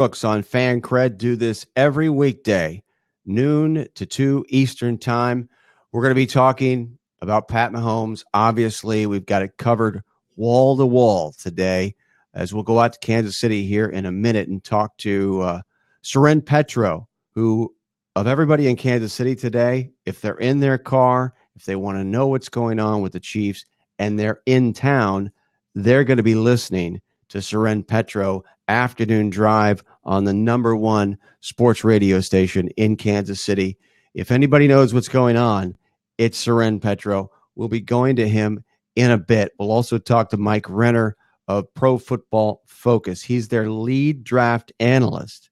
Brooks on Fancred do this every weekday, noon to 2 Eastern time. We're going to be talking about Pat Mahomes. Obviously, we've got it covered wall to wall today as we'll go out to Kansas City here in a minute and talk to Soren Petro, who, of everybody in Kansas City today, if they're in their car, if they want to know what's going on with the Chiefs and they're in town, they're going to be listening to Soren Petro afternoon drive on the number one sports radio station in Kansas City. If anybody knows what's going on, it's Soren Petro. We'll be going to him in a bit. We'll also talk to Mike Renner of Pro Football Focus. He's their lead draft analyst.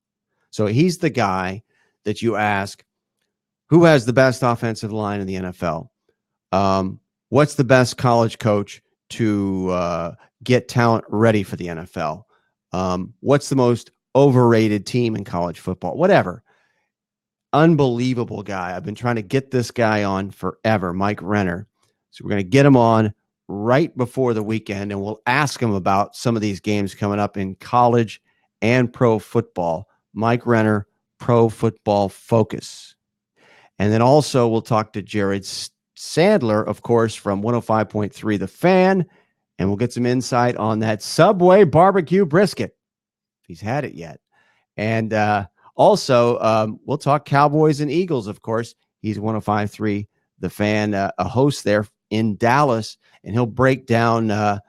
So he's the guy that you ask, who has the best offensive line in the NFL? What's the best college coach to get talent ready for the NFL? What's the most overrated team in college football? Whatever. Unbelievable guy. I've been trying to get this guy on forever, Mike Renner. So we're going to get him on right before the weekend, and we'll ask him about some of these games coming up in college and pro football. Mike Renner, Pro Football Focus. And then also we'll talk to Jared Sandler, of course, from 105.3 The Fan, and we'll get some insight on that Subway barbecue brisket, if he's had it yet. And also, we'll talk Cowboys and Eagles, of course. He's 105.3 The Fan, a host there in Dallas, and he'll break down the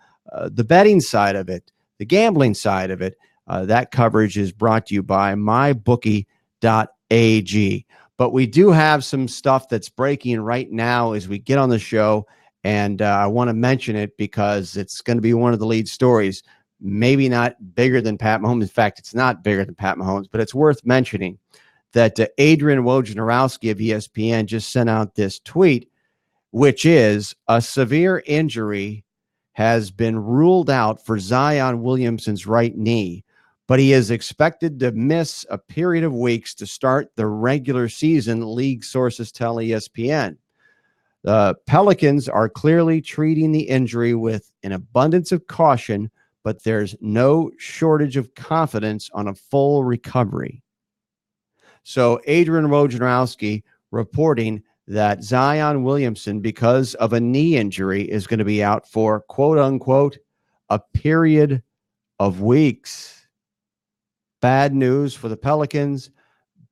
betting side of it, the gambling side of it. That coverage is brought to you by mybookie.ag. But we do have some stuff that's breaking right now as we get on the show, and I want to mention it because it's going to be one of the lead stories. Maybe not bigger than Pat Mahomes. In fact, it's not bigger than Pat Mahomes, but it's worth mentioning that Adrian Wojnarowski of ESPN just sent out this tweet, which is a severe injury has been ruled out for Zion Williamson's right knee, but he is expected to miss a period of weeks to start the regular season, league sources tell ESPN. The Pelicans are clearly treating the injury with an abundance of caution, but there's no shortage of confidence on a full recovery. So Adrian Wojnarowski reporting that Zion Williamson, because of a knee injury, is going to be out for, quote unquote, a period of weeks. Bad news for the Pelicans,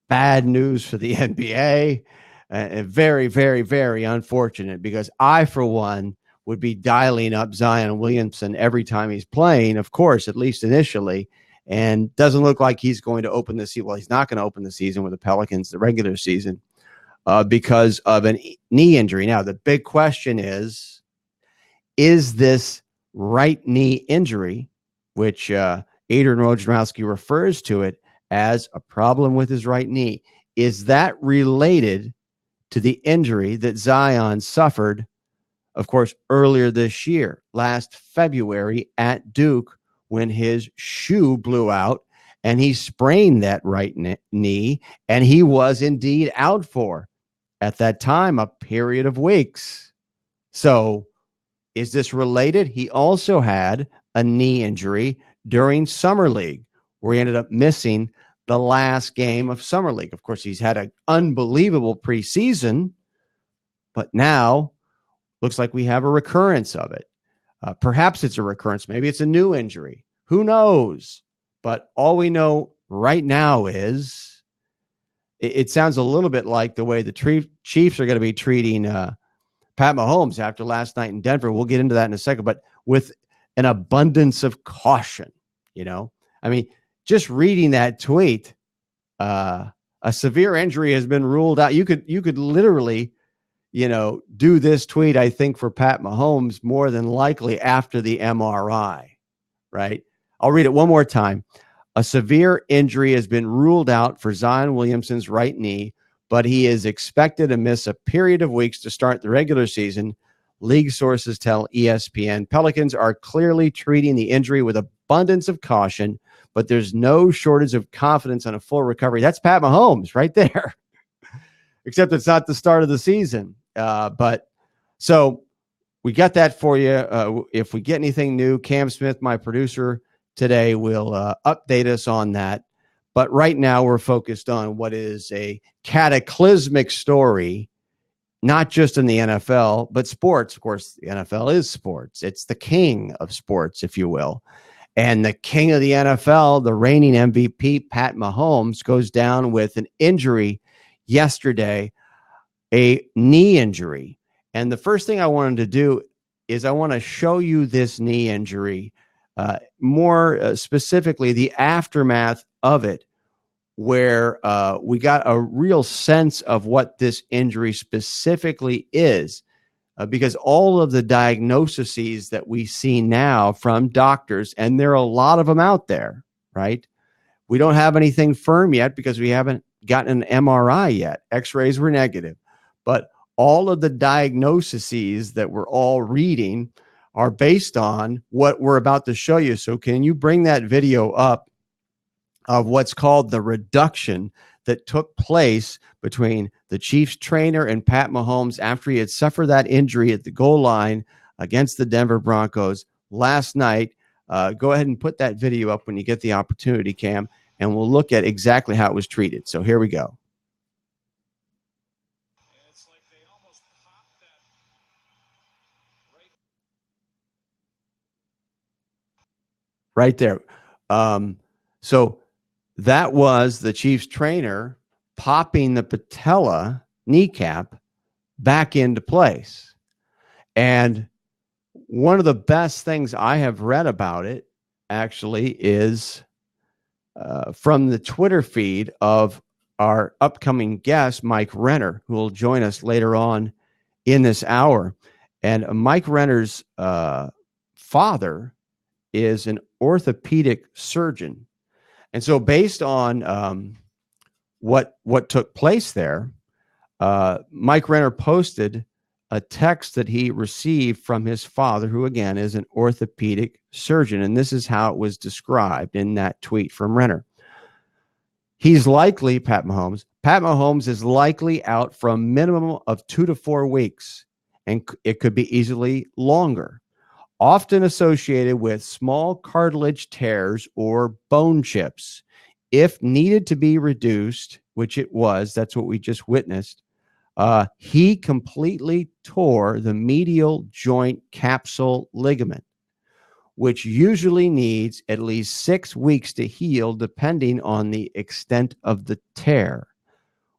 bad news for the NBA. Very, very, very unfortunate, because I, for one, would be dialing up Zion Williamson every time he's playing, of course, at least initially, and doesn't look like he's going to open the season. Well, he's not going to open the season with the Pelicans, the regular season, because of a knee injury. Now, the big question is this right knee injury, which Adrian Wojnarowski refers to it as a problem with his right knee, is that related to the injury that Zion suffered, of course, earlier this year, last February at Duke, when his shoe blew out and he sprained that right knee, and he was indeed out for, at that time, a period of weeks. So is this related? He also had a knee injury during Summer League, where he ended up missing the last game of Summer League. Of course, he's had an unbelievable preseason, but now looks like we have a recurrence of it. Perhaps it's a recurrence. Maybe it's a new injury. Who knows? But all we know right now is it sounds a little bit like the way the Chiefs are going to be treating Pat Mahomes after last night in Denver. We'll get into that in a second, but with an abundance of caution, I mean, just reading that tweet, a severe injury has been ruled out. You could literally, do this tweet, I think, for Pat Mahomes more than likely after the MRI, right? I'll read it one more time. A severe injury has been ruled out for Zion Williamson's right knee, but he is expected to miss a period of weeks to start the regular season. League sources tell ESPN. Pelicans are clearly treating the injury with abundance of caution, but there's no shortage of confidence on a full recovery. That's Pat Mahomes right there, except it's not the start of the season. But so we got that for you. If we get anything new, Cam Smith, my producer today, will update us on that. But right now we're focused on what is a cataclysmic story, not just in the NFL, but sports. Of course, the NFL is sports. It's the king of sports, if you will. And the king of the NFL, the reigning MVP, Pat Mahomes, goes down with an injury yesterday, a knee injury. And the first thing I wanted to do is I want to show you this knee injury, more specifically the aftermath of it, where we got a real sense of what this injury specifically is. Because all of the diagnoses that we see now from doctors, and there are a lot of them out there, right? We don't have anything firm yet because we haven't gotten an MRI yet. X-rays were negative. But all of the diagnoses that we're all reading are based on what we're about to show you. So can you bring that video up of what's called the reduction that took place between the Chiefs trainer and Pat Mahomes after he had suffered that injury at the goal line against the Denver Broncos last night? Go ahead and put that video up when you get the opportunity, Cam, and we'll look at exactly how it was treated. So here we go. It's like they almost popped that right there. So that was the Chiefs trainer popping the patella kneecap back into place. And one of the best things I have read about it actually is from the Twitter feed of our upcoming guest, Mike Renner, who will join us later on in this hour. And Mike Renner's father is an orthopedic surgeon. And so based on what took place there, Mike Renner posted a text that he received from his father, who again is an orthopedic surgeon. And this is how it was described in that tweet from Renner. He's likely, Pat Mahomes is likely out for a minimum of 2 to 4 weeks, and it could be easily longer, often associated with small cartilage tears or bone chips. If needed to be reduced, which it was, that's what we just witnessed, he completely tore the medial joint capsule ligament, which usually needs at least 6 weeks to heal, depending on the extent of the tear.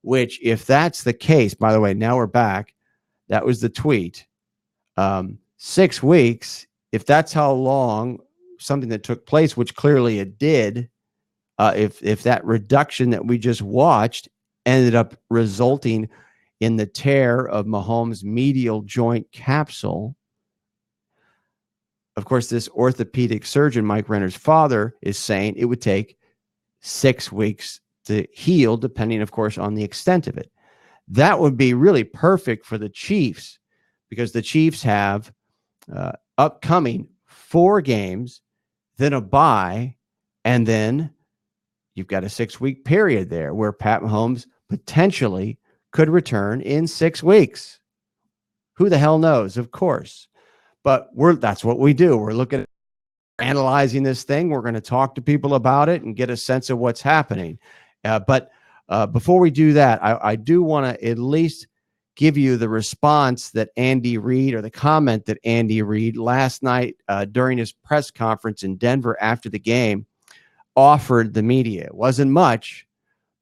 Which, if that's the case, by the way, now we're back. That was the tweet. 6 weeks, if that's how long something that took place, which clearly it did, if that reduction that we just watched ended up resulting in the tear of Mahomes' medial joint capsule. Of course, this orthopedic surgeon, Mike Renner's father, is saying it would take 6 weeks to heal, depending, of course, on the extent of it. That would be really perfect for the Chiefs, because the Chiefs have upcoming 4 games, then a bye, and then you've got a 6-week period there where Pat Mahomes potentially could return in 6 weeks. Who the hell knows, of course. But that's what we do. We're looking at analyzing this thing. We're going to talk to people about it and get a sense of what's happening. But before we do that, I do want to at least give you the response that Andy Reid, or the comment that Andy Reid last night during his press conference in Denver after the game offered the media. It wasn't much,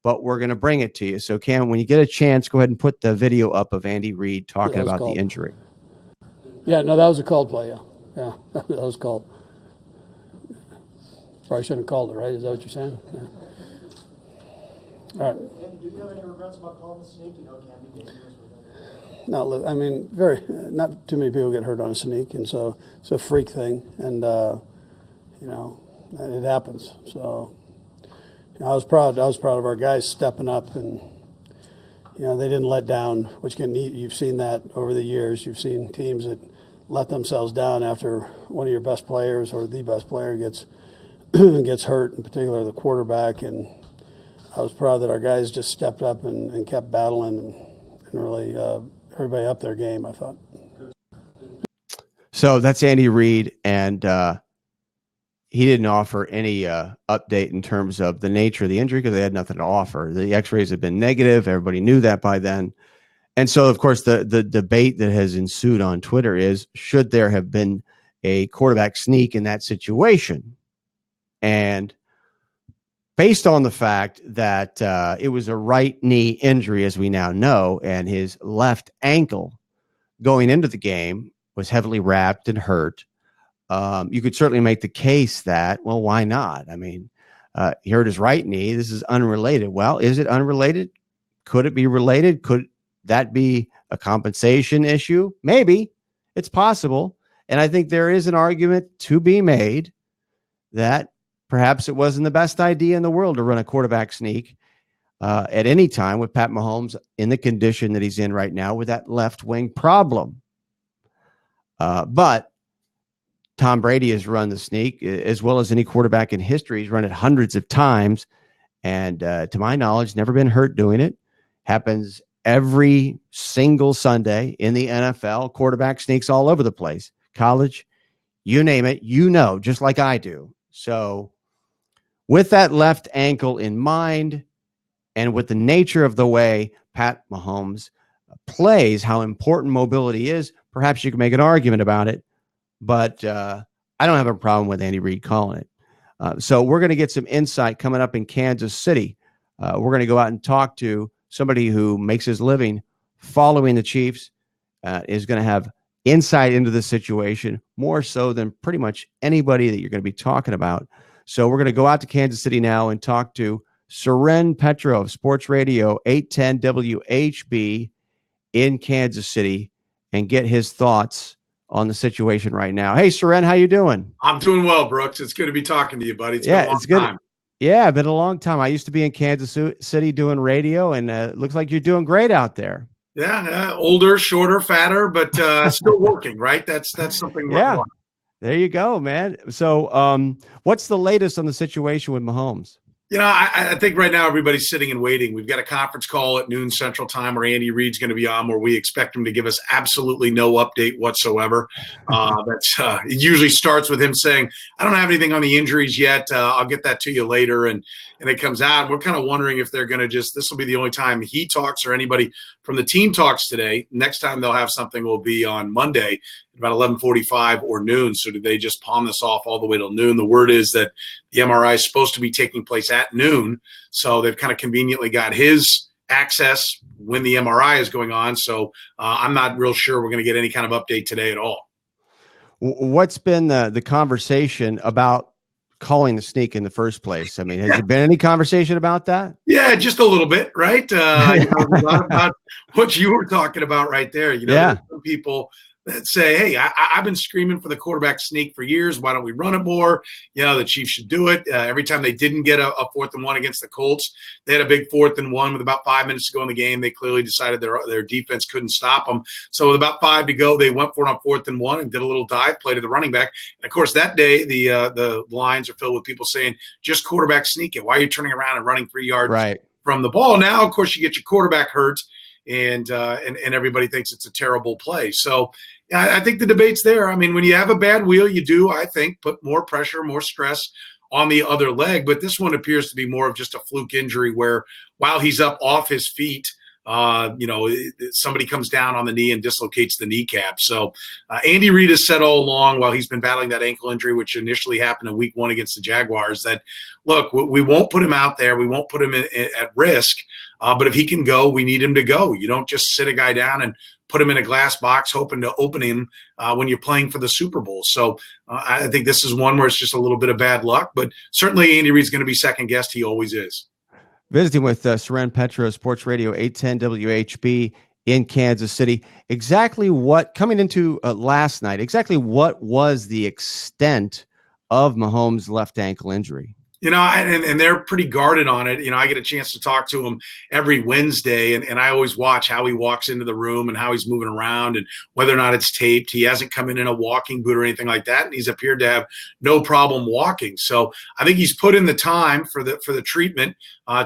but we're going to bring it to you. So, Cam, when you get a chance, go ahead and put the video up of Andy Reid talking about the injury. Yeah, no, that was a called play, yeah, that was called. Probably shouldn't have called it, right? Is that what you're saying? Yeah. All right. And do you have any regrets about calling the sneak? You know, it can be dangerous. No, I mean, not too many people get hurt on a sneak, and so it's a freak thing, and you know, it happens. So, you know, I was proud of our guys stepping up, and you know, they didn't let down. Which you've seen that over the years. You've seen teams that let themselves down after one of your best players or the best player gets hurt, in particular the quarterback. And I was proud that our guys just stepped up and kept battling and really everybody up their game, I thought. he didn't offer any update in terms of the nature of the injury because they had nothing to offer. The x-rays had been negative. Everybody knew that by then. And so, of course, the debate that has ensued on Twitter is, should there have been a quarterback sneak in that situation? And based on the fact that it was a right knee injury, as we now know, and his left ankle going into the game was heavily wrapped and hurt, you could certainly make the case that, well, why not? I mean, he hurt his right knee. This is unrelated. Well, is it unrelated? Could it be related? Could that be a compensation issue? Maybe. It's possible. And I think there is an argument to be made that perhaps it wasn't the best idea in the world to run a quarterback sneak at any time with Pat Mahomes in the condition that he's in right now with that left wing problem. But Tom Brady has run the sneak as well as any quarterback in history. He's run it hundreds of times. And to my knowledge, never been hurt doing it. Happens every single Sunday in the NFL. Quarterback sneaks all over the place. College, you name it, just like I do. So with that left ankle in mind, and with the nature of the way Pat Mahomes plays, how important mobility is, perhaps you can make an argument about it. But I don't have a problem with Andy Reid calling it. So we're going to get some insight coming up in Kansas City. We're going to go out and talk to somebody who makes his living following the Chiefs, is going to have insight into the situation more so than pretty much anybody that you're going to be talking about. So we're going to go out to Kansas City now and talk to Seren Petro of Sports Radio 810 WHB in Kansas City and get his thoughts on the situation right now. Hey, Seren, how you doing? I'm doing well, Brooks. It's good to be talking to you, buddy. It's been a long time. Yeah, been a long time. I used to be in Kansas City doing radio, and it looks like you're doing great out there. Yeah, older, shorter, fatter, but still working, right? That's something. Yeah, there you go, man. So what's the latest on the situation with Mahomes? You know, I think right now everybody's sitting and waiting. We've got a conference call at noon Central Time where Andy Reid's going to be on, where we expect him to give us absolutely no update whatsoever. It usually starts with him saying, "I don't have anything on the injuries yet. I'll get that to you later." And it comes out. We're kind of wondering if they're going to this will be the only time he talks or anybody from the team talks today. Next time they'll have something will be on Monday, about 11:45 or noon. So did they just palm this off all the way till noon? The word is that the MRI is supposed to be taking place at noon. So they've kind of conveniently got his access when the MRI is going on. So I'm not real sure we're going to get any kind of update today at all. What's been the conversation about calling the sneak in the first place? I mean, has there been any conversation about that? Yeah, just a little bit, right? A lot about what you were talking about right there. There's some people that say, "Hey, I've been screaming for the quarterback sneak for years. Why don't we run it more? The Chiefs should do it." Every time they didn't get a 4th and 1 against the Colts, they had a big 4th and 1 with about 5 minutes to go in the game. They clearly decided their defense couldn't stop them. So with about 5 to go, they went for it on 4th and 1 and did a little dive play to the running back. And of course, that day the lines are filled with people saying, "Just quarterback sneak it. Why are you turning around and running 3 yards from the ball?" Now, of course, you get your quarterback hurt, and everybody thinks it's a terrible play. So I think the debate's there. I mean, when you have a bad wheel, you do, I think, put more pressure, more stress on the other leg. But this one appears to be more of just a fluke injury where while he's up off his feet, somebody comes down on the knee and dislocates the kneecap. So Andy Reid has said all along while he's been battling that ankle injury, which initially happened in week 1 against the Jaguars, that, look, we won't put him out there. We won't put him at risk. But if he can go, we need him to go. You don't just sit a guy down and put him in a glass box hoping to open him when you're playing for the Super Bowl. So I think this is one where it's just a little bit of bad luck. But certainly Andy Reid's going to be second guessed. He always is. Visiting with Seren Petro, Sports Radio 810 WHB in Kansas City. Exactly what, coming into last night, exactly what was the extent of Mahomes' left ankle injury? And they're pretty guarded on it. I get a chance to talk to him every Wednesday, and I always watch how he walks into the room and how he's moving around and whether or not it's taped. He hasn't come in a walking boot or anything like that, and he's appeared to have no problem walking. So I think he's put in the time for the treatment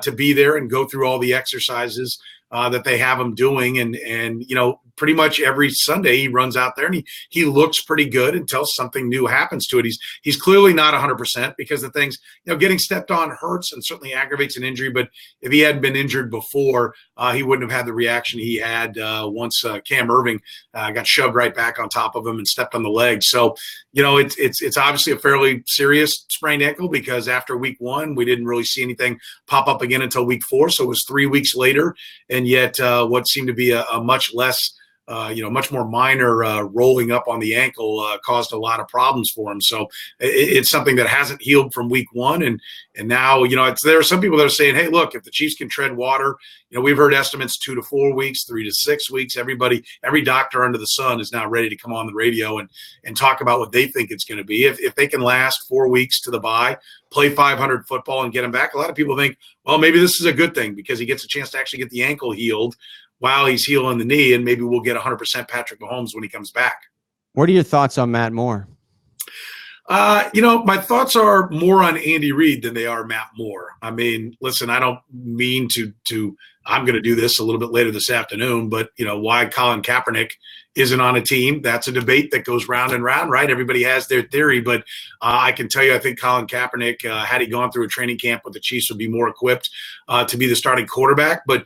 to be there and go through all the exercises that they have him doing. And pretty much every Sunday he runs out there and he looks pretty good until something new happens to it. He's clearly not 100% because the things, getting stepped on hurts and certainly aggravates an injury. But if he hadn't been injured before, he wouldn't have had the reaction he had once Cam Irving got shoved right back on top of him and stepped on the leg. So, it's obviously a fairly serious sprained ankle because after week 1, we didn't really see anything pop up again until week 4. So it was 3 weeks later. And yet what seemed to be a much less much more minor rolling up on the ankle caused a lot of problems for him. So it's something that hasn't healed from week 1. And now, there are some people that are saying, hey, look, if the Chiefs can tread water, we've heard estimates 2 to 4 weeks, 3 to 6 weeks. Every doctor under the sun is now ready to come on the radio and talk about what they think it's going to be. If they can last 4 weeks to the bye, play 500 football and get him back, a lot of people think, well, maybe this is a good thing because he gets a chance to actually get the ankle healed while he's healing the knee, and maybe we'll get 100% Patrick Mahomes when he comes back. What are your thoughts on Matt Moore? My thoughts are more on Andy Reid than they are Matt Moore. I mean, listen, I don't mean to I'm going to do this a little bit later this afternoon, but, why Colin Kaepernick isn't on a team, that's a debate that goes round and round, right? Everybody has their theory, but I can tell you I think Colin Kaepernick, had he gone through a training camp with the Chiefs, would be more equipped to be the starting quarterback, but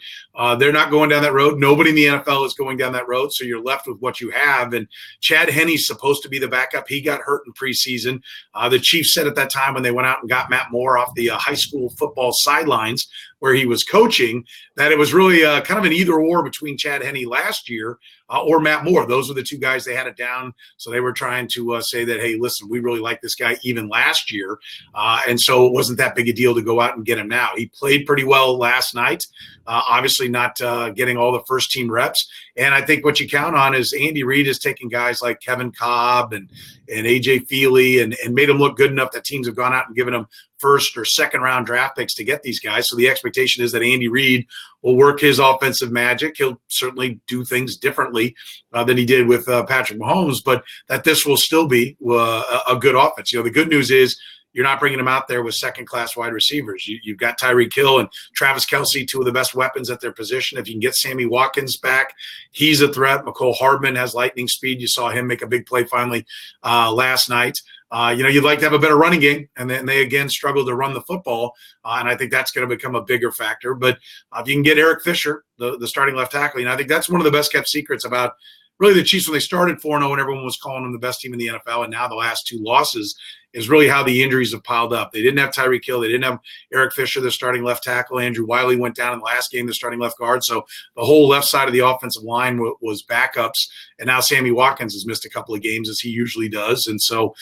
they're not going down that road. Nobody in the NFL is going down that road, so you're left with what you have, and Chad Henne's supposed to be the backup. He got hurt in preseason. The Chiefs said at that time when they went out and got Matt Moore off the high school football sidelines where he was coaching, that it was really kind of an either-or between Chad Henne last year or Matt Moore. Those were the two guys they had it down. So they were trying to say that, hey, listen, we really like this guy even last year. And so it wasn't that big a deal to go out and get him now. He played pretty well last night, obviously not getting all the first-team reps. And I think what you count on is Andy Reid is taking guys like Kevin Cobb and A.J. Feely and made them look good enough that teams have gone out and given them first or second round draft picks to get these guys. So the expectation is that Andy Reid will work his offensive magic. He'll certainly do things differently than he did with Patrick Mahomes, but that this will still be a good offense. The good news is you're not bringing them out there with second-class wide receivers. You've got Tyreek Hill and Travis Kelce, two of the best weapons at their position. If you can get Sammy Watkins back, he's a threat. McCole Hardman has lightning speed. You saw him make a big play finally last night. You'd like to have a better running game, and then they again struggle to run the football, and I think that's going to become a bigger factor. But if you can get Eric Fisher, the starting left tackle, I think that's one of the best kept secrets about really the Chiefs when they started 4-0 and everyone was calling them the best team in the NFL, and now the last 2 losses is really how the injuries have piled up. They didn't have Tyreek Hill. They didn't have Eric Fisher, the starting left tackle. Andrew Wiley went down in the last game, the starting left guard. So the whole left side of the offensive line was backups. And now Sammy Watkins has missed a couple of games as he usually does. And so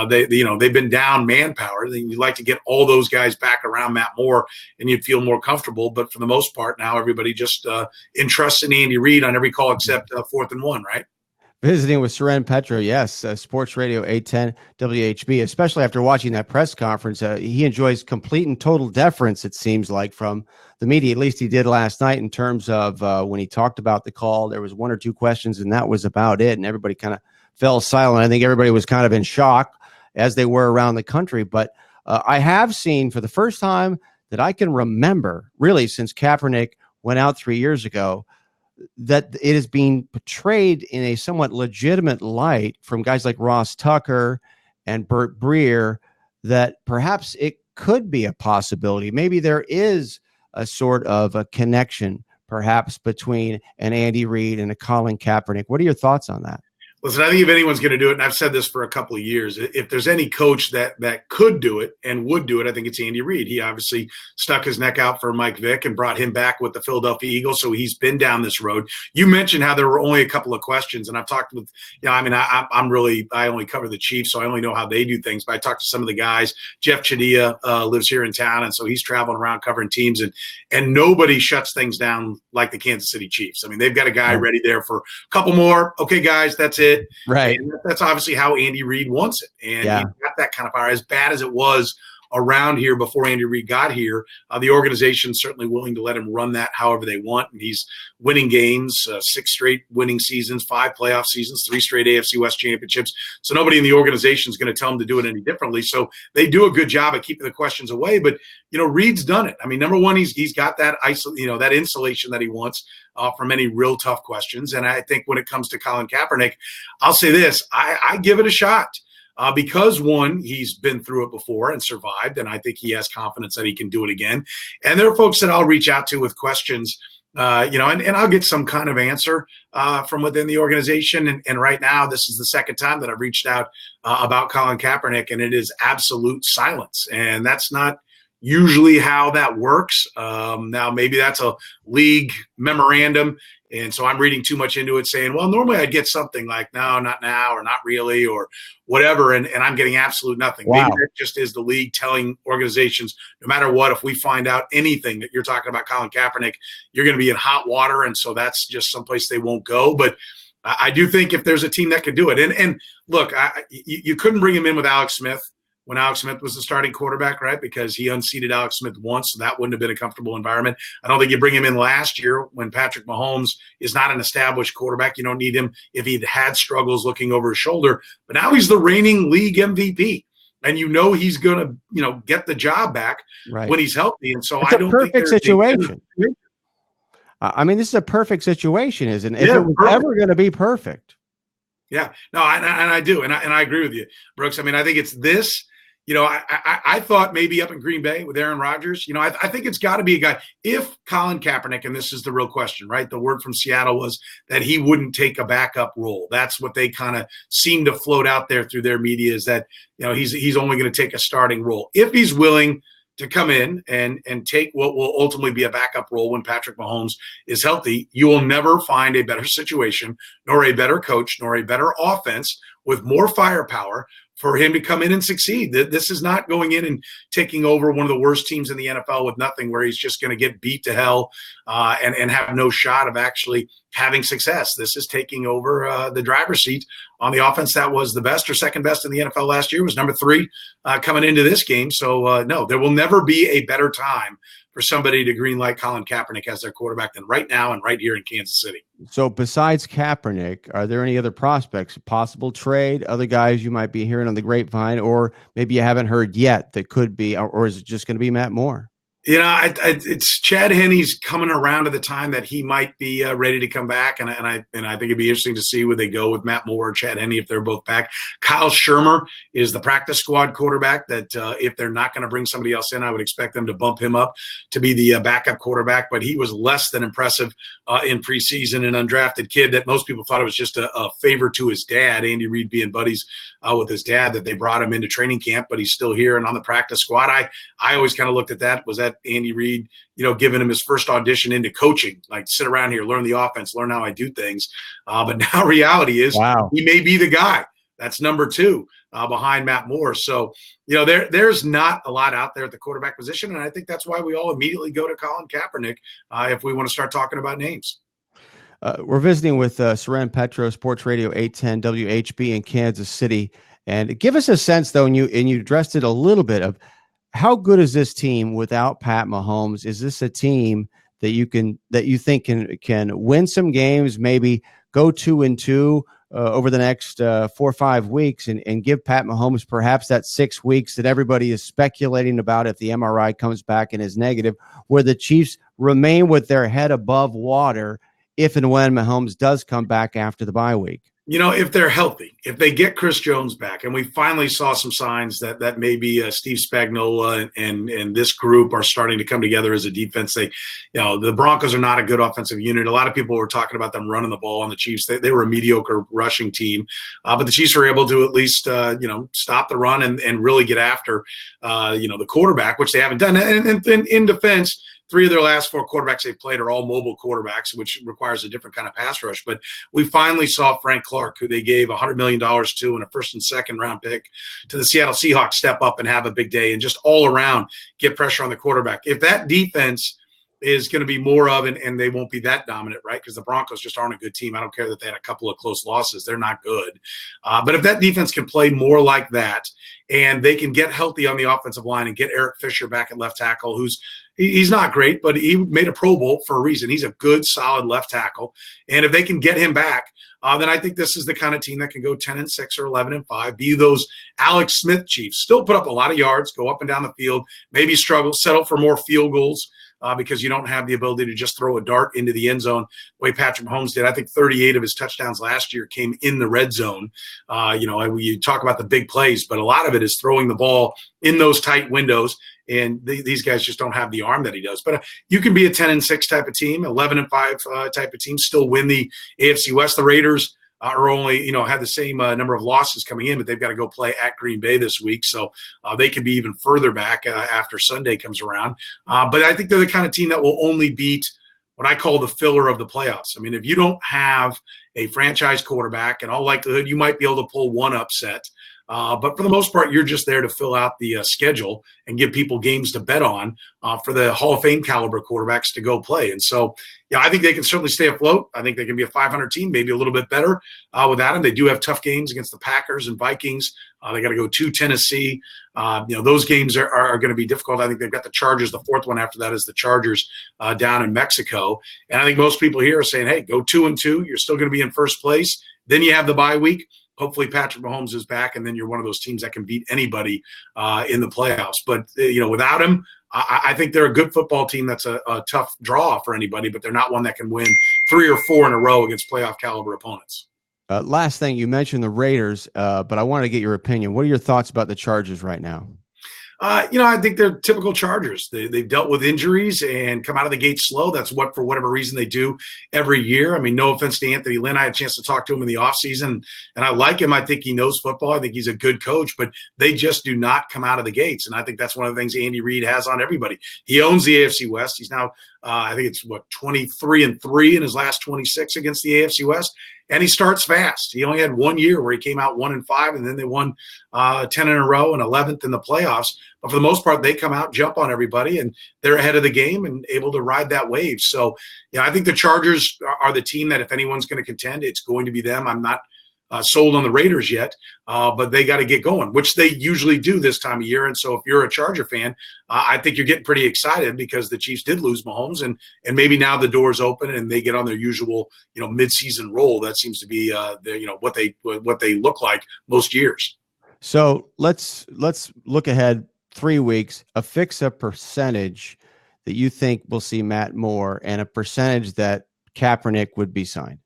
they've been down manpower. You'd like to get all those guys back around Matt Moore and you'd feel more comfortable. But for the most part, now everybody just entrusts in Andy Reid on every call except 4th and 1, right? Visiting with Soren Petro, yes, Sports Radio 810 WHB, especially after watching that press conference. He enjoys complete and total deference, it seems like, from the media. At least he did last night in terms of when he talked about the call. There was 1 or 2 questions, and that was about it. And everybody kind of fell silent. I think everybody was kind of in shock, as they were around the country. But I have seen for the first time that I can remember, really since Kaepernick went out 3 years ago, that it is being portrayed in a somewhat legitimate light from guys like Ross Tucker and Burt Breer, that perhaps it could be a possibility. Maybe there is a sort of a connection perhaps between an Andy Reid and a Colin Kaepernick. What are your thoughts on that? Listen, I think if anyone's going to do it, and I've said this for a couple of years, if there's any coach that could do it and would do it, I think it's Andy Reid. He obviously stuck his neck out for Mike Vick and brought him back with the Philadelphia Eagles, so he's been down this road. You mentioned how there were only a couple of questions, and I've talked with, I only cover the Chiefs, so I only know how they do things, but I talked to some of the guys. Jeff Chadia lives here in town, and so he's traveling around covering teams, and nobody shuts things down like the Kansas City Chiefs. I mean, they've got a guy ready there for a couple more. Okay, guys, that's it. Right. And that's obviously how Andy Reid wants it. And he's got that kind of power. As bad as it was around here before Andy Reid got here. The organization's certainly willing to let him run that however they want, and he's winning games, 6 straight winning seasons, 5 playoff seasons, 3 straight AFC West championships. So nobody in the organization is going to tell him to do it any differently. So they do a good job at keeping the questions away. But Reid's done it. I mean, number one, he's got that that insulation that he wants from any real tough questions. And I think when it comes to Colin Kaepernick, I'll say this: I give it a shot. Because one, he's been through it before and survived, and I think he has confidence that he can do it again. And there are folks that I'll reach out to with questions, and I'll get some kind of answer from within the organization. And right now, this is the second time that I've reached out about Colin Kaepernick, and it is absolute silence. And that's not usually how that works. Now, maybe that's a league memorandum. And so I'm reading too much into it saying, well, normally I'd get something like, no, not now, or not really, or whatever. And I'm getting absolute nothing. Wow. Maybe that just is the league telling organizations, no matter what, if we find out anything that you're talking about Colin Kaepernick, you're going to be in hot water. And so that's just someplace they won't go. But I do think if there's a team that could do it, and look, you couldn't bring him in with Alex Smith when Alex Smith was the starting quarterback, right? Because he unseated Alex Smith once, so that wouldn't have been a comfortable environment. I don't think you bring him in last year when Patrick Mahomes is not an established quarterback. You don't need him if he'd had struggles looking over his shoulder. But now he's the reigning league MVP. And he's going to, get the job back when he's healthy. And so it's I don't think perfect situation. I mean, this is a perfect situation, isn't it? If it was ever going to be perfect. Yeah, no, and I do. And I agree with you, Brooks. I mean, I think it's this. I thought maybe up in Green Bay with Aaron Rodgers, I think it's got to be a guy. If Colin Kaepernick, and this is the real question, right? The word from Seattle was that he wouldn't take a backup role. That's what they kind of seem to float out there through their media, is that, he's only going to take a starting role. If he's willing to come in and take what will ultimately be a backup role when Patrick Mahomes is healthy, you will never find a better situation, nor a better coach, nor a better offense with more firepower for him to come in and succeed. This is not going in and taking over one of the worst teams in the NFL with nothing, where he's just going to get beat to hell and have no shot of actually having success. This is taking over the driver's seat on the offense that was the best or second best in the NFL last year, was number 3 coming into this game. So, no, there will never be a better time for somebody to greenlight Colin Kaepernick as their quarterback than right now and right here in Kansas City. So besides Kaepernick, are there any other prospects, possible trade, other guys you might be hearing on the grapevine, or maybe you haven't heard yet that could be, or is it just going to be Matt Moore? It's Chad Henne's coming around to the time that he might be ready to come back, and I think it'd be interesting to see where they go with Matt Moore or Chad Henne if they're both back. Kyle Shermer is the practice squad quarterback that if they're not going to bring somebody else in, I would expect them to bump him up to be the backup quarterback. But he was less than impressive in preseason, an undrafted kid that most people thought it was just a favor to his dad, Andy Reid being buddies with his dad, that they brought him into training camp, but he's still here and on the practice squad. I always kind of looked at that. Was that Andy Reid, giving him his first audition into coaching, like sit around here, learn the offense, learn how I do things. But now reality is, he may be the guy. That's number 2 behind Matt Moore. So, there's not a lot out there at the quarterback position. And I think that's why we all immediately go to Colin Kaepernick if we want to start talking about names. We're visiting with Soren Petro, Sports Radio 810 WHB in Kansas City. And give us a sense, though, and you addressed it a little bit, of how good is this team without Pat Mahomes? Is this a team that you think can win some games, maybe go 2-2 over the next 4 or 5 weeks, and give Pat Mahomes perhaps that 6 weeks that everybody is speculating about if the MRI comes back and is negative, where the Chiefs remain with their head above water if and when Mahomes does come back after the bye week? If they're healthy, if they get Chris Jones back, and we finally saw some signs that maybe Steve Spagnuolo and this group are starting to come together as a defense. The Broncos are not a good offensive unit. A lot of people were talking about them running the ball on the Chiefs. They were a mediocre rushing team, but the Chiefs were able to at least, stop the run and really get after, the quarterback, which they haven't done. And in defense, 3 of their last 4 quarterbacks they've played are all mobile quarterbacks, which requires a different kind of pass rush. But we finally saw Frank Clark, who they gave $100 million to and a first and second round pick to the Seattle Seahawks, step up and have a big day and just all around get pressure on the quarterback. If that defense is going to be more of, and they won't be that dominant, right? Because the Broncos just aren't a good team. I don't care that they had a couple of close losses. They're not good. But if that defense can play more like that, and they can get healthy on the offensive line and get Eric Fisher back at left tackle, he's not great, but he made a Pro Bowl for a reason. He's a good, solid left tackle. And if they can get him back, then I think this is the kind of team that can go 10-6 or 11-5, be those Alex Smith Chiefs, still put up a lot of yards, go up and down the field, maybe struggle, settle for more field goals. Because you don't have the ability to just throw a dart into the end zone the way Patrick Mahomes did. I think 38 of his touchdowns last year came in the red zone. You talk about the big plays, but a lot of it is throwing the ball in those tight windows, and these guys just don't have the arm that he does. But you can be a 10-6 type of team, 11-5 type of team, still win the AFC West. The Raiders are only, had the same number of losses coming in, but they've got to go play at Green Bay this week. So they could be even further back after Sunday comes around. But I think they're the kind of team that will only beat what I call the filler of the playoffs. I mean, if you don't have a franchise quarterback, in all likelihood, you might be able to pull one upset. But for the most part, you're just there to fill out the schedule and give people games to bet on for the Hall of Fame caliber quarterbacks to go play. And so, I think they can certainly stay afloat. I think they can be a 500 team, maybe a little bit better without them. They do have tough games against the Packers and Vikings. They got to go to Tennessee. Those games are going to be difficult. I think they've got the Chargers. The fourth one after that is the Chargers down in Mexico. And I think most people here are saying, hey, go 2-2. You're still going to be in first place. Then you have the bye week. Hopefully Patrick Mahomes is back, and then you're one of those teams that can beat anybody in the playoffs. But, without him, I think they're a good football team that's a tough draw for anybody, but they're not one that can win 3 or 4 in a row against playoff caliber opponents. Last thing, you mentioned the Raiders, but I wanted to get your opinion. What are your thoughts about the Chargers right now? I think they're typical Chargers. They've dealt with injuries and come out of the gate slow. That's what, for whatever reason, they do every year. I mean, no offense to Anthony Lynn. I had a chance to talk to him in the offseason, and I like him. I think he knows football. I think he's a good coach, but they just do not come out of the gates. And I think that's one of the things Andy Reid has on everybody. He owns the AFC West. He's now, I think it's 23-3 in his last 26 against the AFC West. And he starts fast. He only had 1 year where he came out 1-5, and then they won 10 in a row and 11th in the playoffs. But for the most part, they come out, jump on everybody, and they're ahead of the game and able to ride that wave. So, I think the Chargers are the team that if anyone's going to contend, it's going to be them. I'm not sold on the Raiders yet, but they got to get going, which they usually do this time of year. And so if you're a Charger fan, I think you're getting pretty excited because the Chiefs did lose Mahomes, and maybe now the door's open and they get on their usual, midseason roll. That seems to be, what they look like most years. So let's look ahead 3 weeks, affix a percentage that you think we'll see Matt Moore and a percentage that Kaepernick would be signed.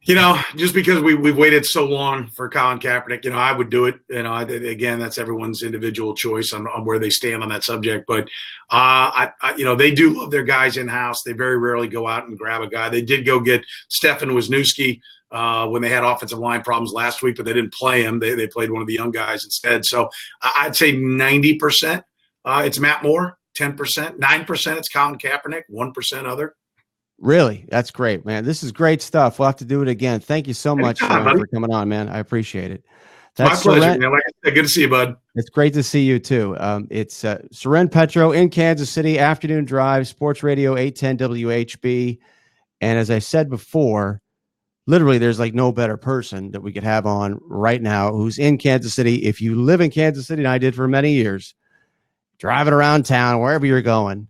Just because we've waited so long for Colin Kaepernick, I would do it. Again, that's everyone's individual choice on where they stand on that subject. But, they do love their guys in-house. They very rarely go out and grab a guy. They did go get Stefan Wisniewski when they had offensive line problems last week, but they didn't play him. They played one of the young guys instead. So I'd say 90% it's Matt Moore, 10%, 9% it's Colin Kaepernick, 1% other. Really? That's great, man. This is great stuff. We'll have to do it again. Thank you so much for coming on, man. I appreciate it. That's my pleasure, man. Like I said, good to see you, bud. It's great to see you, too. It's Soren Petro in Kansas City, afternoon drive, Sports Radio 810 WHB. And as I said before, literally there's like no better person that we could have on right now who's in Kansas City. If you live in Kansas City, and I did for many years, driving around town, wherever you're going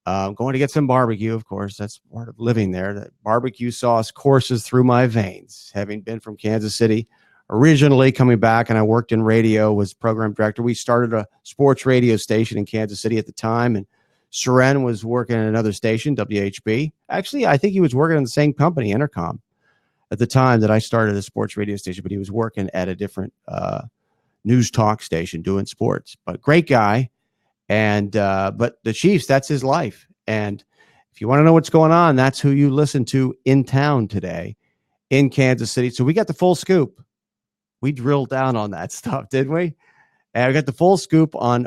to get some barbecue, of course. That's part of living there. That barbecue sauce courses through my veins, having been from Kansas City originally, coming back, and I worked in radio, was program director. We started a sports radio station in Kansas City at the time, and Soren was working at another station, WHB. Actually, I think he was working in the same company, Intercom, at the time that I started a sports radio station, but he was working at a different news talk station doing sports. But great guy. And but the Chiefs, that's his life. And if you want to know what's going on, that's who you listen to in town today in Kansas City. So we got the full scoop. We drilled down on that stuff, didn't we? And we got the full scoop on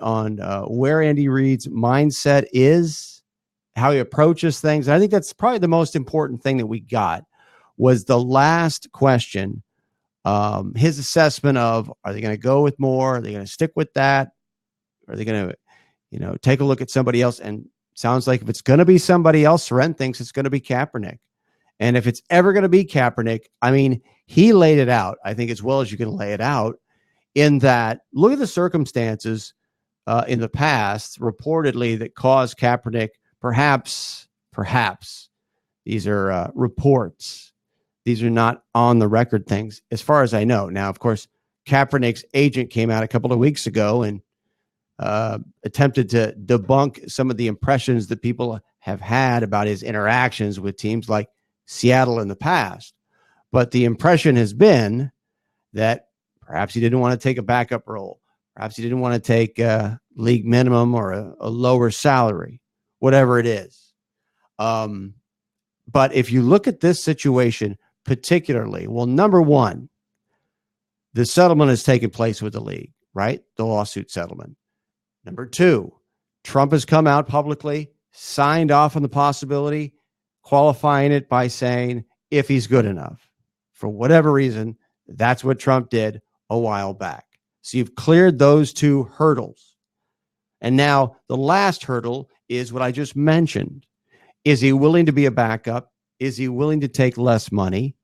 where Andy Reid's mindset is, how he approaches things. And I think that's probably the most important thing that we got was the last question, his assessment of, are they going to go with Moore? Are they going to stick with that? Are they going to take a look at somebody else? And sounds like if it's going to be somebody else, Soren thinks it's going to be Kaepernick. And if it's ever going to be Kaepernick, I mean, he laid it out, I think, as well as you can lay it out, in that look at the circumstances in the past, reportedly, that caused Kaepernick, perhaps, these are reports. These are not on the record things, as far as I know. Now, of course, Kaepernick's agent came out a couple of weeks ago and attempted to debunk some of the impressions that people have had about his interactions with teams like Seattle in the past. But the impression has been that perhaps he didn't want to take a backup role. Perhaps he didn't want to take a league minimum or a lower salary, whatever it is. But if you look at this situation particularly, well, number one, the settlement has taken place with the league, right? The lawsuit settlement. Number two, Trump has come out publicly, signed off on the possibility, qualifying it by saying, if he's good enough. For whatever reason, that's what Trump did a while back. So you've cleared those two hurdles. And now the last hurdle is what I just mentioned. Is he willing to be a backup? Is he willing to take less money?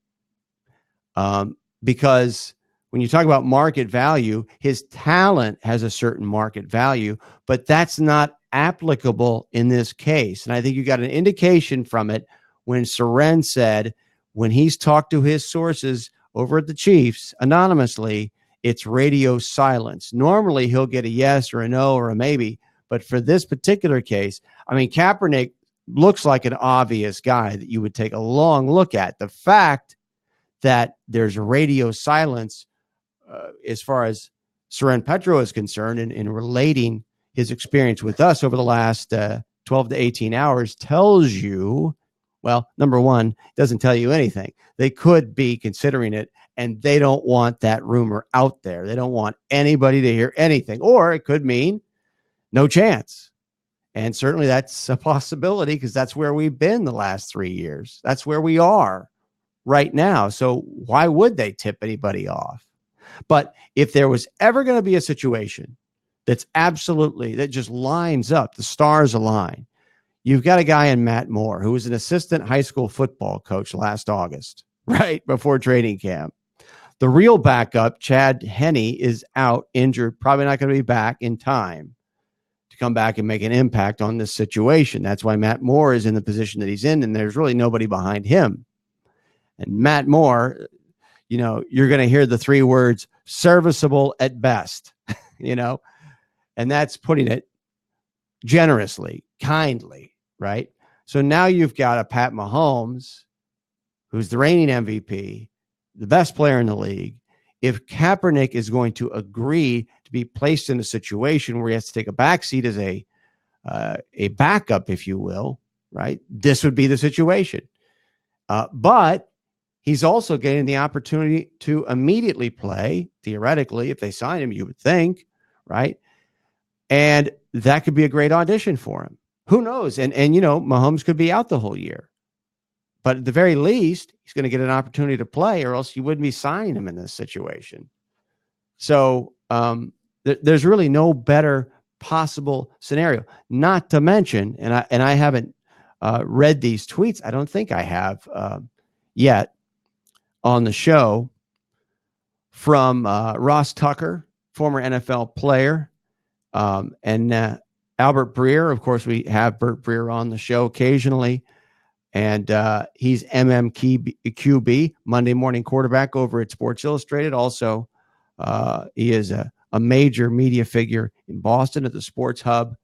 Because when you talk about market value, his talent has a certain market value, but that's not applicable in this case. And I think you got an indication from it when Soren said, when he's talked to his sources over at the Chiefs anonymously, it's radio silence. Normally he'll get a yes or a no or a maybe, but for this particular case, I mean, Kaepernick looks like an obvious guy that you would take a long look at. The fact that there's radio silence as far as Soren Petro is concerned in relating his experience with us over the last 12 to 18 hours tells you, well, number one, it doesn't tell you anything. They could be considering it, and they don't want that rumor out there. They don't want anybody to hear anything. Or it could mean no chance. And certainly that's a possibility because that's where we've been the last 3 years. That's where we are right now. So why would they tip anybody off? But if there was ever going to be a situation that's absolutely, that just lines up, the stars align, you've got a guy in Matt Moore, who was an assistant high school football coach last August, right before training camp. The real backup, Chad Henne, is out injured, probably not going to be back in time to come back and make an impact on this situation. That's why Matt Moore is in the position that he's in, and there's really nobody behind him. And Matt Moore, you know, you're going to hear the three words serviceable at best, you know, and that's putting it generously, kindly, right? So now you've got a Pat Mahomes, who's the reigning MVP, the best player in the league. If Kaepernick is going to agree to be placed in a situation where he has to take a backseat as a backup, if you will, right? This would be the situation. But he's also getting the opportunity to immediately play, theoretically, if they sign him, you would think, right? And that could be a great audition for him. Who knows? And you know, Mahomes could be out the whole year. But at the very least, he's going to get an opportunity to play, or else you wouldn't be signing him in this situation. So there's really no better possible scenario. Not to mention, and I haven't read these tweets. I don't think I have yet on the show, from Ross Tucker, former NFL player, and Albert Breer. Of course, we have Bert Breer on the show occasionally. And he's MMQB, Monday morning quarterback over at Sports Illustrated. Also, he is a major media figure in Boston at the Sports Hub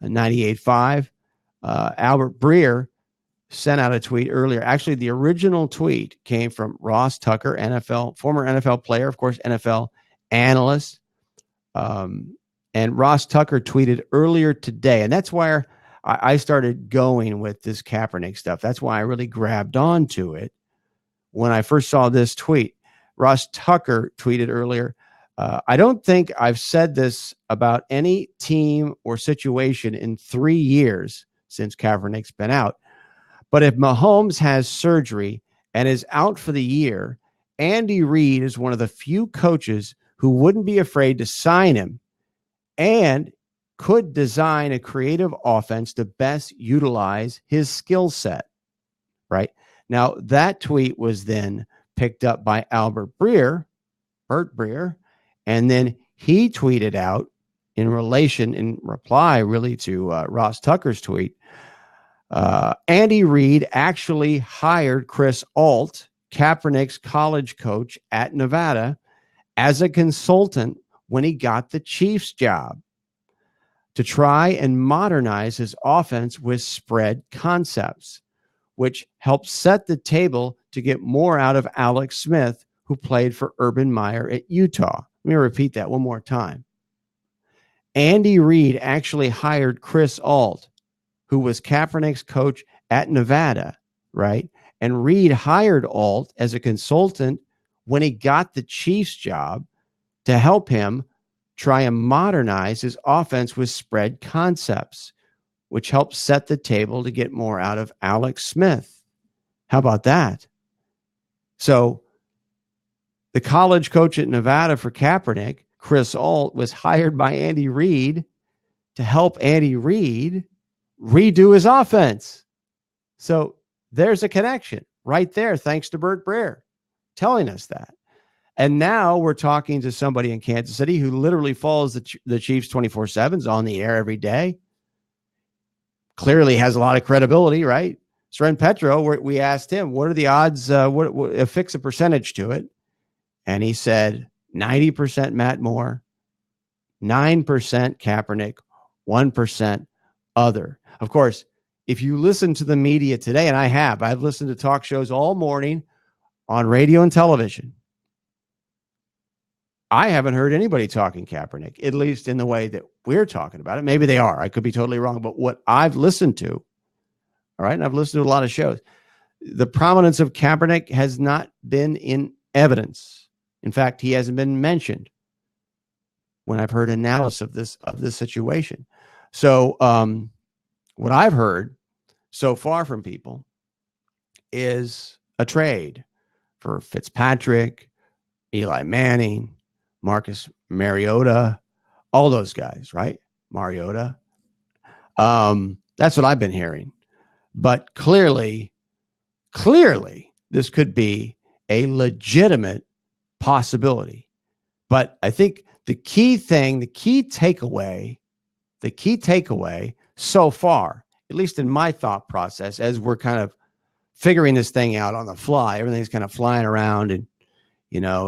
98.5. Albert Breer sent out a tweet earlier. Actually, the original tweet came from Ross Tucker, former NFL player, of course, NFL analyst. And Ross Tucker tweeted earlier today, and that's where I started going with this Kaepernick stuff. That's why I really grabbed onto it when I first saw this tweet. Ross Tucker tweeted earlier, I don't think I've said this about any team or situation in 3 years since Kaepernick's been out. But if Mahomes has surgery and is out for the year, Andy Reid is one of the few coaches who wouldn't be afraid to sign him. And could design a creative offense to best utilize his skill set, right? Now, that tweet was then picked up by Bert Breer, and then he tweeted out in reply really to Ross Tucker's tweet, Andy Reid actually hired Chris Alt, Kaepernick's college coach at Nevada, as a consultant when he got the Chiefs job to try and modernize his offense with spread concepts, which helped set the table to get more out of Alex Smith, who played for Urban Meyer at Utah. Let me repeat that one more time. Andy Reid actually hired Chris Alt, who was Kaepernick's coach at Nevada, right? And Reid hired Alt as a consultant when he got the Chiefs job to help him try and modernize his offense with spread concepts, which helped set the table to get more out of Alex Smith. How about that? So the college coach at Nevada for Kaepernick, Chris Alt, was hired by Andy Reid to help Andy Reid redo his offense. So there's a connection right there, thanks to Bert Breer telling us that. And now we're talking to somebody in Kansas City who literally follows the Chiefs 24/7, is on the air every day. Clearly has a lot of credibility, right? Sren Petro, we asked him, what are the odds, fix a percentage to it? And he said 90% Matt Moore, 9% Kaepernick, 1% other. Of course, if you listen to the media today, and I've listened to talk shows all morning on radio and television, I haven't heard anybody talking Kaepernick, at least in the way that we're talking about it. Maybe they are. I could be totally wrong. But what I've listened to, all right, and I've listened to a lot of shows, the prominence of Kaepernick has not been in evidence. In fact, he hasn't been mentioned when I've heard analysis of this situation. So what I've heard so far from people is a trade for Fitzpatrick, Eli Manning, Marcus Mariota, all those guys, right? Mariota. That's what I've been hearing. But clearly, this could be a legitimate possibility. But I think the key takeaway so far, at least in my thought process, as we're kind of figuring this thing out on the fly, everything's kind of flying around, and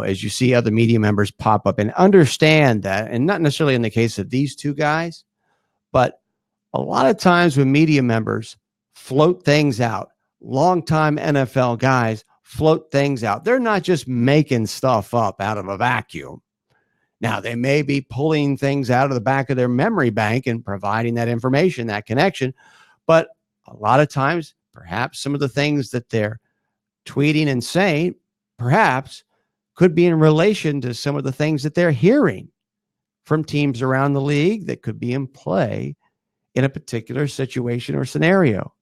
as you see other media members pop up, and understand that, and not necessarily in the case of these two guys, but a lot of times when media members float things out, longtime NFL guys float things out, they're not just making stuff up out of a vacuum. Now, they may be pulling things out of the back of their memory bank and providing that information, that connection, but a lot of times, perhaps some of the things that they're tweeting and saying, perhaps could be in relation to some of the things that they're hearing from teams around the league that could be in play in a particular situation or scenario.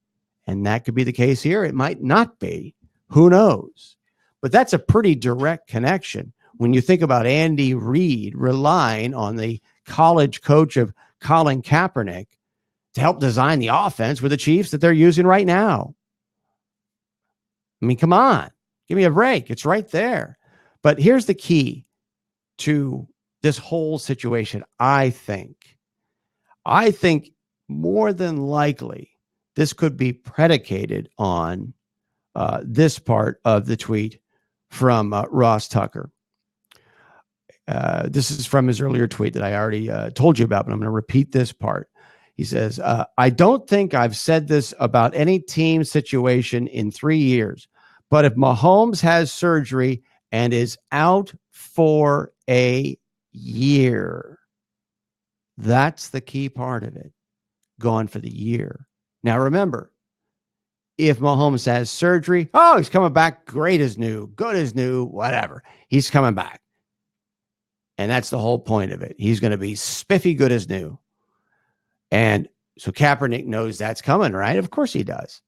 And that could be the case here. It might not be. Who knows? But that's a pretty direct connection when you think about Andy Reid relying on the college coach of Colin Kaepernick to help design the offense with the Chiefs that they're using right now. I mean, come on. Give me a break. It's right there. But here's the key to this whole situation, I think. I think more than likely this could be predicated on this part of the tweet from Ross Tucker. This is from his earlier tweet that I already told you about, but I'm going to repeat this part. He says, I don't think I've said this about any team situation in 3 years, but if Mahomes has surgery and is out for a year, that's the key part of it. Gone for the year. Now, remember, if Mahomes has surgery, he's coming back great as new, good as new, whatever. He's coming back. And that's the whole point of it. He's going to be spiffy good as new. And so Kaepernick knows that's coming, right? Of course he does.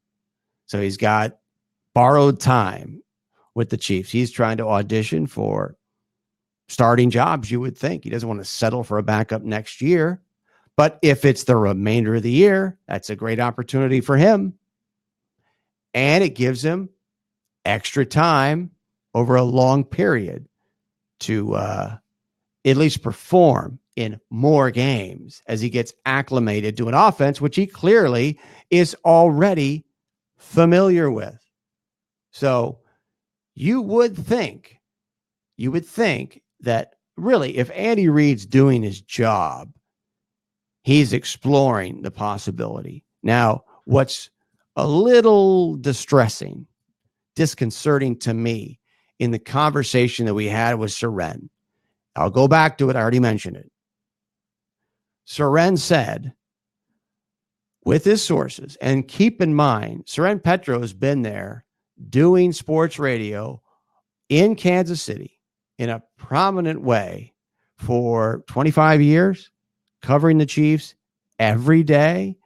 So he's got borrowed time with the Chiefs. He's trying to audition for starting jobs, you would think. He doesn't want to settle for a backup next year. But if it's the remainder of the year, that's a great opportunity for him. And it gives him extra time over a long period to at least perform in more games as he gets acclimated to an offense, which he clearly is already familiar with. So you would think that really, if Andy Reid's doing his job, he's exploring the possibility. Now, what's a little disconcerting to me in the conversation that we had with Seren, I'll go back to it. I already mentioned it. Seren said, with his sources, and keep in mind, Seren Petro has been there doing sports radio in Kansas City in a prominent way for 25 years, covering the Chiefs every day.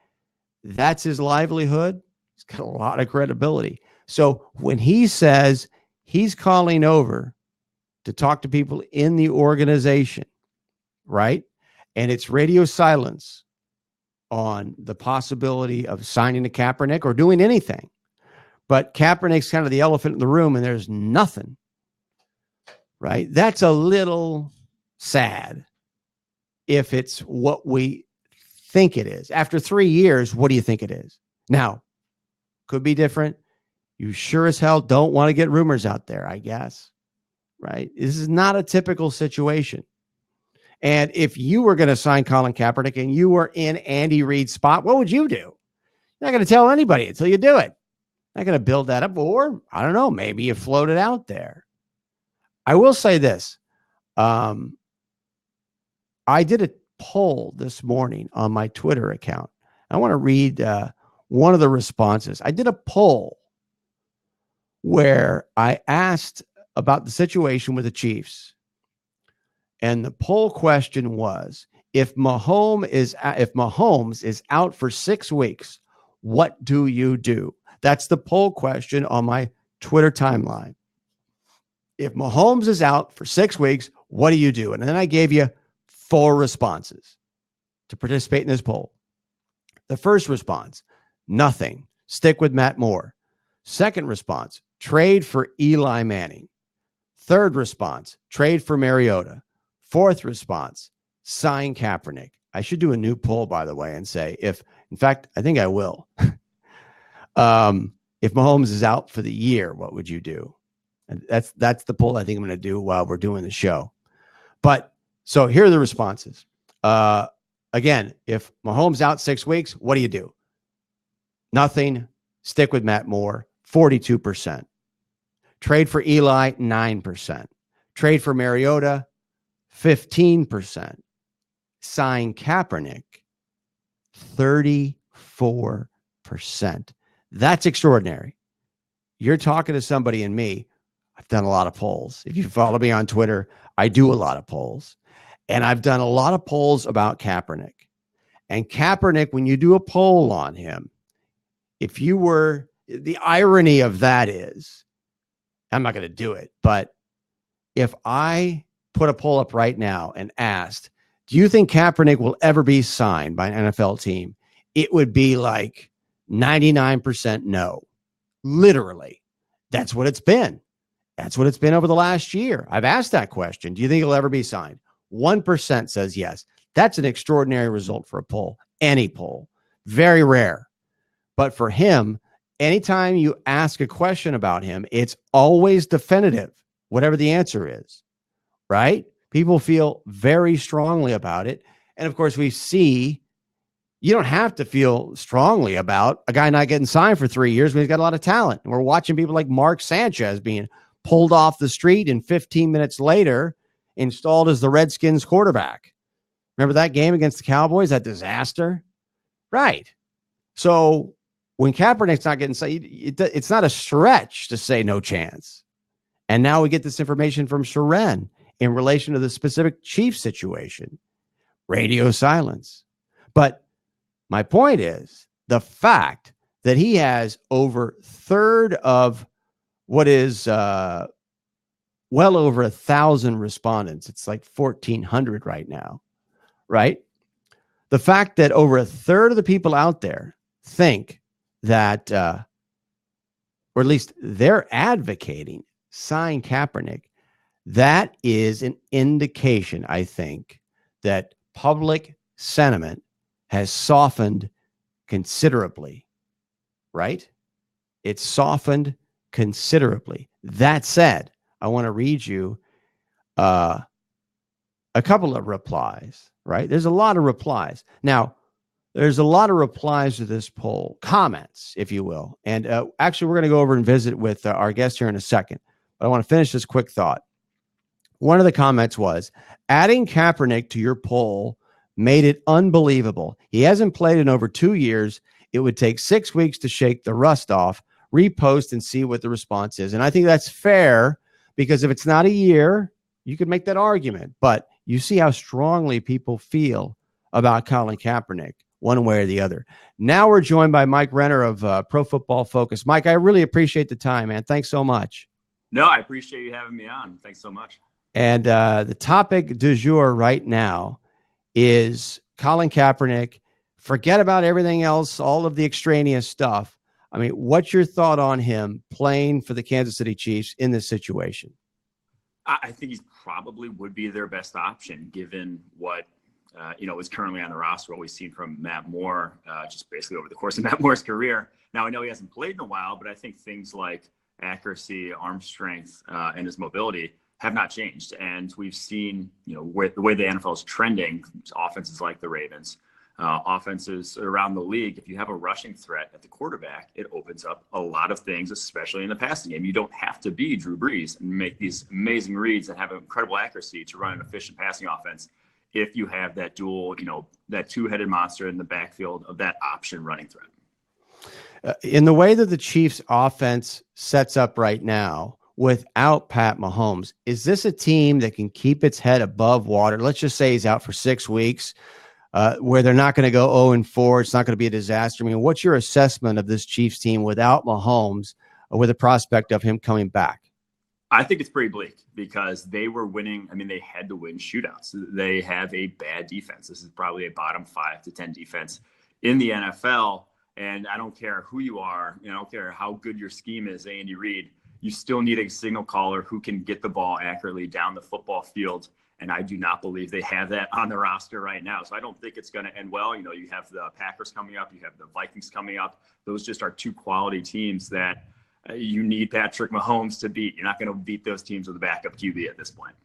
That's his livelihood. He's got a lot of credibility. So when he says he's calling over to talk to people in the organization, right? And it's radio silence on the possibility of signing to Kaepernick or doing anything. But Kaepernick's kind of the elephant in the room and there's nothing, right? That's a little sad if it's what we think it is. After 3 years, what do you think it is? Now, could be different. You sure as hell don't want to get rumors out there, I guess, right? This is not a typical situation. And if you were going to sign Colin Kaepernick and you were in Andy Reid's spot, what would you do? You're not going to tell anybody until you do it. Not going to build that up. Or, I don't know, maybe you float it out there. I will say this. I did a poll this morning on my Twitter account. I want to read one of the responses. I did a poll where I asked about the situation with the Chiefs. And the poll question was, if Mahomes is out for 6 weeks, what do you do? That's the poll question on my Twitter timeline. If Mahomes is out for 6 weeks, what do you do? And then I gave you 4 responses to participate in this poll. The first response, nothing. Stick with Matt Moore. Second response, trade for Eli Manning. Third response, trade for Mariota. Fourth response, sign Kaepernick. I should do a new poll, by the way, and say in fact, I think I will. If Mahomes is out for the year, what would you do? And that's the poll I think I'm going to do while we're doing the show. But so here are the responses. Again, if Mahomes out 6 weeks, what do you do? Nothing. Stick with Matt Moore, 42%. Trade for Eli, 9%. Trade for Mariota, 15%. Sign Kaepernick, 34%. That's extraordinary. You're talking to somebody and me. I've done a lot of polls. If you follow me on Twitter, I do a lot of polls. And I've done a lot of polls about Kaepernick. And Kaepernick, when you do a poll on him, the irony of that is, I'm not going to do it, but if I put a poll up right now and asked, do you think Kaepernick will ever be signed by an NFL team? It would be like 99% no. Literally. That's what it's been. That's what it's been over the last year. I've asked that question. Do you think he'll ever be signed? 1% says yes. That's an extraordinary result for a poll. Any poll. Very rare. But for him, anytime you ask a question about him, it's always definitive, whatever the answer is, right? People feel very strongly about it. And of course, we see you don't have to feel strongly about a guy not getting signed for 3 years when he's got a lot of talent. And we're watching people like Mark Sanchez being pulled off the street and 15 minutes later installed as the Redskins quarterback. Remember that game against the Cowboys, that disaster? Right. So when Kaepernick's not getting signed, it's not a stretch to say no chance. And now we get this information from Seren in relation to the specific Chiefs situation. Radio silence. But my point is the fact that he has over a third of what is well over 1,000 respondents. It's like 1,400 right now, right? the fact that over a third of the people out there think that, or at least they're advocating sign Kaepernick, that is an indication, I think, that public sentiment has softened considerably, right? It's softened considerably. That said, I want to read you a couple of replies, right? There's a lot of replies. Now, there's a lot of replies to this poll, comments, if you will. And actually, we're going to go over and visit with our guest here in a second. But I want to finish this quick thought. One of the comments was, adding Kaepernick to your poll made it unbelievable. He hasn't played in over 2 years. It would take 6 weeks to shake the rust off. Repost and see what the response is. And I think that's fair, because if it's not a year, you could make that argument. But you see how strongly people feel about Colin Kaepernick, one way or the other. Now we're joined by Mike Renner of Pro Football Focus. Mike, I really appreciate the time, man. Thanks so much. No, I appreciate you having me on. Thanks so much. And the topic du jour right now is Colin Kaepernick. Forget about everything else, all of the extraneous stuff. I mean, what's your thought on him playing for the Kansas City Chiefs in this situation? I think he probably would be their best option, given what is currently on the roster, what we've seen from Matt Moore, just basically over the course of Matt Moore's career. Now, I know he hasn't played in a while, but I think things like accuracy, arm strength, and his mobility have not changed. And we've seen, the way the NFL is trending, offenses like the Ravens, offenses around the league, if you have a rushing threat at the quarterback, it opens up a lot of things, especially in the passing game. You don't have to be Drew Brees and make these amazing reads and have incredible accuracy to run an efficient passing offense if you have that dual, that two-headed monster in the backfield of that option running threat. In the way that the Chiefs offense sets up right now, without Pat Mahomes, is this a team that can keep its head above water? Let's just say he's out for 6 weeks, where they're not going to go 0-4. It's not going to be a disaster. I mean, what's your assessment of this Chiefs team without Mahomes, with the prospect of him coming back? I think it's pretty bleak, because they were winning. I mean, they had to win shootouts. They have a bad defense. This is probably a bottom 5 to 10 defense in the NFL. And I don't care who you are. I don't care how good your scheme is, Andy Reid. You still need a signal caller who can get the ball accurately down the football field. And I do not believe they have that on the roster right now. So I don't think it's going to end well. You have the Packers coming up. You have the Vikings coming up. Those just are two quality teams that you need Patrick Mahomes to beat. You're not going to beat those teams with a backup QB at this point.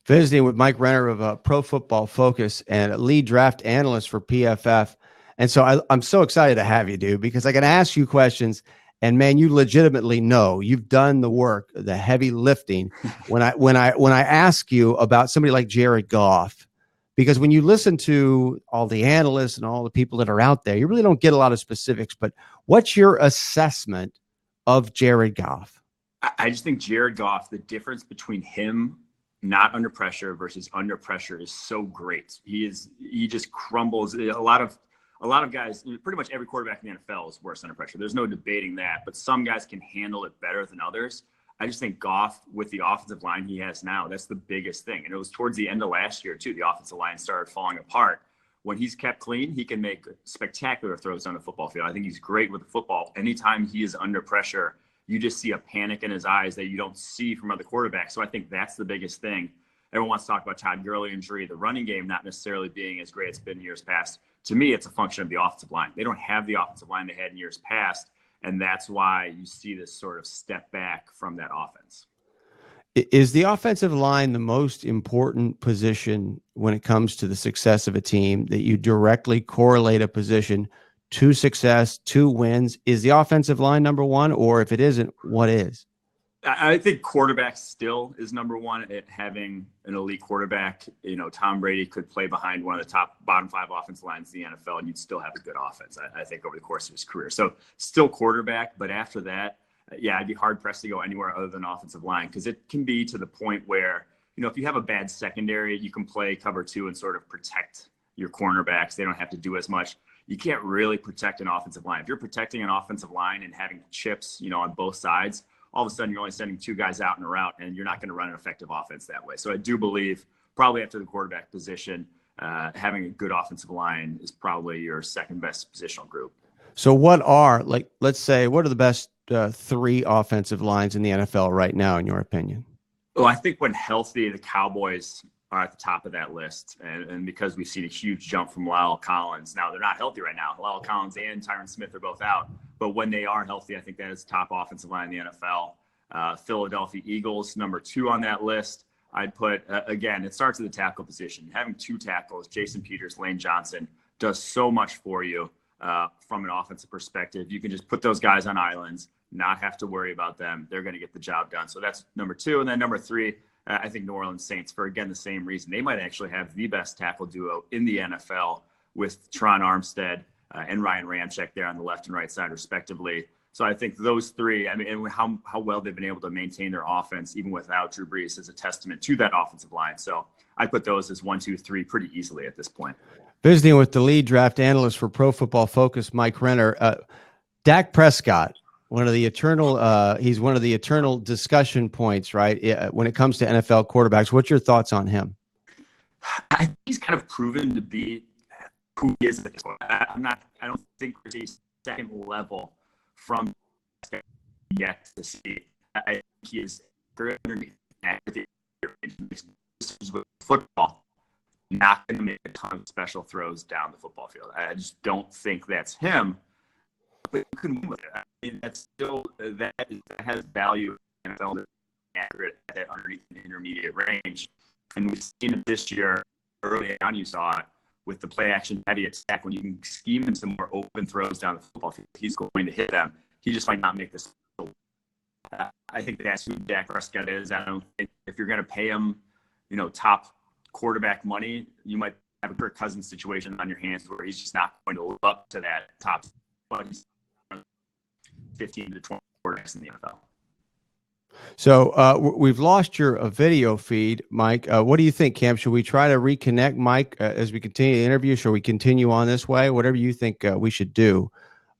Visiting with Mike Renner of Pro Football Focus and lead draft analyst for PFF. And so I'm so excited to have you, dude, because I can ask you questions. And man, you legitimately know you've done the work, the heavy lifting. When I ask you about somebody like Jared Goff, because when you listen to all the analysts and all the people that are out there, you really don't get a lot of specifics. But what's your assessment of Jared Goff? I just think Jared Goff, the difference between him not under pressure versus under pressure is so great. He just crumbles. A lot of guys, pretty much every quarterback in the NFL is worse under pressure. There's no debating that, but some guys can handle it better than others. I just think Goff, with the offensive line he has now, that's the biggest thing. And it was towards the end of last year, too. The offensive line started falling apart. When he's kept clean, he can make spectacular throws on the football field. I think he's great with the football. Anytime he is under pressure, you just see a panic in his eyes that you don't see from other quarterbacks. So I think that's the biggest thing. Everyone wants to talk about Todd Gurley injury, the running game not necessarily being as great as it's been in years past. To me, it's a function of the offensive line. They don't have the offensive line they had in years past, and that's why you see this sort of step back from that offense. Is the offensive line the most important position when it comes to the success of a team, that you directly correlate a position to success, to wins? Is the offensive line number one, or if it isn't, what is? I think quarterback still is number one at having an elite quarterback. Tom Brady could play behind one of the bottom 5 offensive lines in the NFL, and you'd still have a good offense, I think, over the course of his career. So still quarterback, but after that, I'd be hard pressed to go anywhere other than offensive line, because it can be to the point where, if you have a bad secondary, you can play cover 2 and sort of protect your cornerbacks. They don't have to do as much. You can't really protect an offensive line. If you're protecting an offensive line and having chips, on both sides, all of a sudden you're only sending 2 guys out in a route, and you're not going to run an effective offense that way. So I do believe probably after the quarterback position, having a good offensive line is probably your second best positional group. So what are, like, let's say, what are the best 3 offensive lines in the NFL right now, in your opinion? Well, I think when healthy, the Cowboys are at the top of that list. And because we've seen a huge jump from Lyle Collins. Now, they're not healthy right now. Lyle Collins and Tyron Smith are both out. But when they are healthy, I think that is the top offensive line in the NFL. Philadelphia Eagles, number 2 on that list. I'd put, again, it starts at the tackle position. Having 2 tackles, Jason Peters, Lane Johnson, does so much for you from an offensive perspective. You can just put those guys on islands, not have to worry about them. They're going to get the job done. So that's number 2. And then number 3, I think New Orleans Saints, for, again, the same reason. They might actually have the best tackle duo in the NFL with Teron Armstead and Ryan Ramczyk there on the left and right side, respectively. So I think those 3, I mean, and how well they've been able to maintain their offense, even without Drew Brees, is a testament to that offensive line. So I put those as 1, 2, 3 pretty easily at this point. Visiting with the lead draft analyst for Pro Football Focus, Mike Renner, Dak Prescott, he's one of the eternal discussion points, right? When it comes to NFL quarterbacks, what's your thoughts on him? I think he's kind of proven to be who he is at this point. I don't think there's a second level from yet to see. I think he is underneath with football, not going to make a ton of special throws down the football field. I just don't think that's him. But you can win with it. I mean, that's still that has value in NFL, accurate at that underneath the intermediate range. And we've seen it this year. Early on, you saw it with the play action heavy attack. When you can scheme him some more open throws down the football field, he's going to hit them. He just might not make this. I think that's who Dak Prescott is. I don't think if you're going to pay him, top quarterback money, you might have a Kirk Cousins situation on your hands where he's just not going to live up to that top 15 to 20 quarterbacks in the NFL. So we've lost your video feed, Mike. What do you think, Cam? Should we try to reconnect Mike as we continue the interview? Should we continue on this way? Whatever you think we should do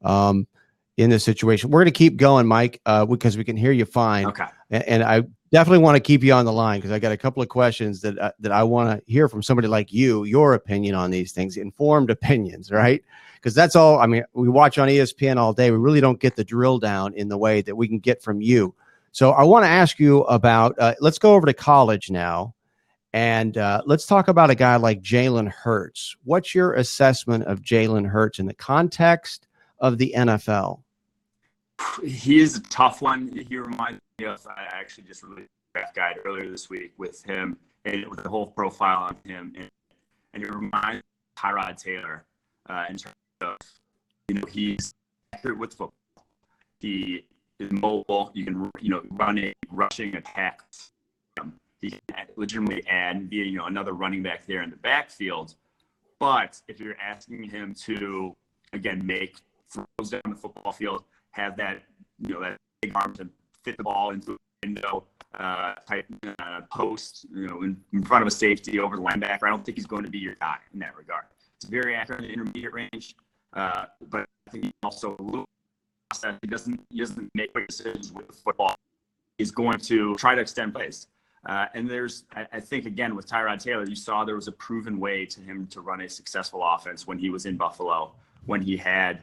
in this situation. We're going to keep going, Mike, because we can hear you fine. Okay. And I definitely want to keep you on the line because I got a couple of questions that I want to hear from somebody like you, your opinion on these things, informed opinions, right? Because that's all. I mean, we watch on ESPN all day. We really don't get the drill down in the way that we can get from you. So I want to ask you about, let's go over to college now, and let's talk about a guy like Jalen Hurts. What's your assessment of Jalen Hurts in the context of the NFL? He is a tough one. He reminds me of, I actually just released a draft guide earlier this week with him and with the whole profile on him. And it reminds me of Tyrod Taylor in terms of, he's accurate with football. He is mobile. You can, run a rushing attack. He can legitimately add and be, another running back there in the backfield. But if you're asking him to, again, make throws down the football field, have that, that big arm to fit the ball into a window type post, in front of a safety over the linebacker, I don't think he's going to be your guy in that regard. It's very accurate in the intermediate range, but I think he's also a little. He doesn't make quick decisions with the football. He's going to try to extend plays. And I think, again, with Tyrod Taylor, you saw there was a proven way to him to run a successful offense when he was in Buffalo, when he had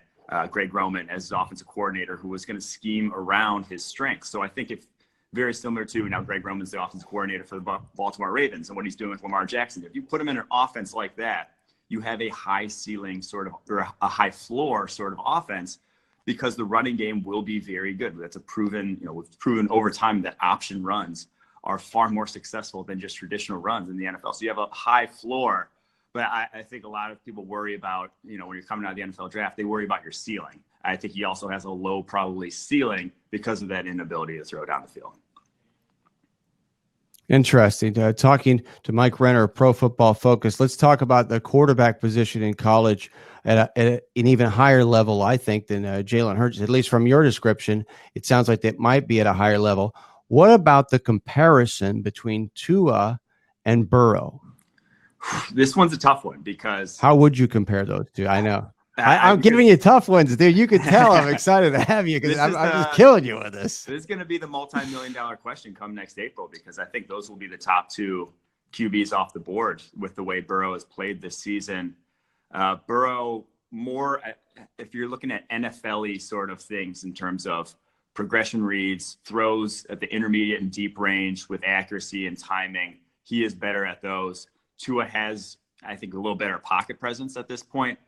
Greg Roman as his offensive coordinator who was going to scheme around his strengths. So I think if very similar to now Greg Roman's the offensive coordinator for the Baltimore Ravens and what he's doing with Lamar Jackson. If you put him in an offense like that, you have a high ceiling sort of, or a high floor sort of offense, because the running game will be very good. That's a proven, we've proven over time that option runs are far more successful than just traditional runs in the NFL. So you have a high floor, but I think a lot of people worry about, when you're coming out of the NFL draft, they worry about your ceiling. I think he also has a low probably ceiling because of that inability to throw down the field. Interesting. Talking to Mike Renner, Pro Football Focus. Let's talk about the quarterback position in college at an even higher level, I think, than Jalen Hurts. At least from your description, it sounds like that might be at a higher level. What about the comparison between Tua and Burrow? This one's a tough one because... How would you compare those two? I know. I'm giving you tough ones, dude. You could tell I'm excited to have you because I'm just killing you with this. This is going to be the multi-million-dollar question come next April, because I think those will be the top 2 QBs off the board with the way Burrow has played this season. Burrow more, if you're looking at NFL-y sort of things in terms of progression reads, throws at the intermediate and deep range with accuracy and timing, he is better at those. Tua has, I think, a little better pocket presence at this point,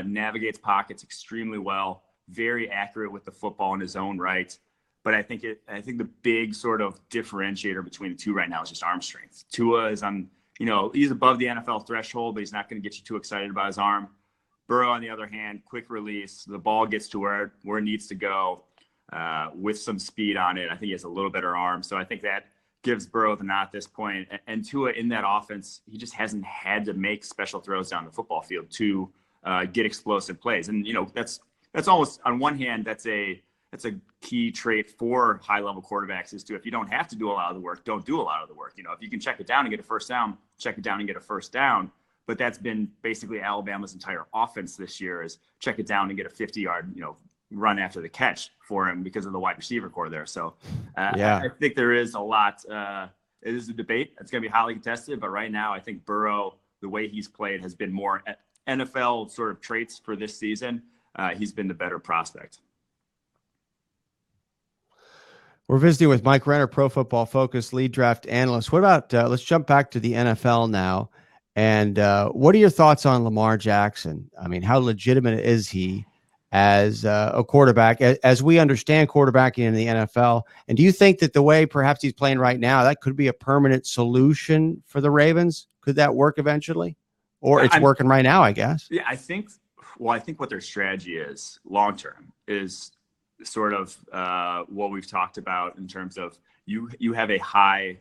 navigates pockets extremely well, very accurate with the football in his own right. But I think the big sort of differentiator between the two right now is just arm strength. Tua is on, he's above the NFL threshold, but he's not going to get you too excited about his arm. Burrow, on the other hand, quick release, the ball gets to where it needs to go with some speed on it. I think he has a little better arm. So I think that gives Burrow the nod at this point. And Tua in that offense, he just hasn't had to make special throws down the football field to get explosive plays. And, that's almost, on one hand, that's a key trait for high-level quarterbacks is to, if you don't have to do a lot of the work, don't do a lot of the work. If you can check it down and get a first down, check it down and get a first down. But that's been basically Alabama's entire offense this year is check it down and get a 50-yard, run after the catch for him because of the wide receiver core there. So I think there is a lot. It is a debate. It's going to be highly contested. But right now, I think Burrow, the way he's played, has been more NFL sort of traits for this season. He's been the better prospect. We're visiting with Mike Renner, Pro Football Focus lead draft analyst. What about, let's jump back to the NFL now. And what are your thoughts on Lamar Jackson? I mean, how legitimate is he as a quarterback, as we understand quarterbacking in the NFL? And do you think that the way perhaps he's playing right now, that could be a permanent solution for the Ravens? Could that work eventually? Or it's working right now, I guess. Yeah, I think what their strategy is long-term is sort of what we've talked about in terms of you have a high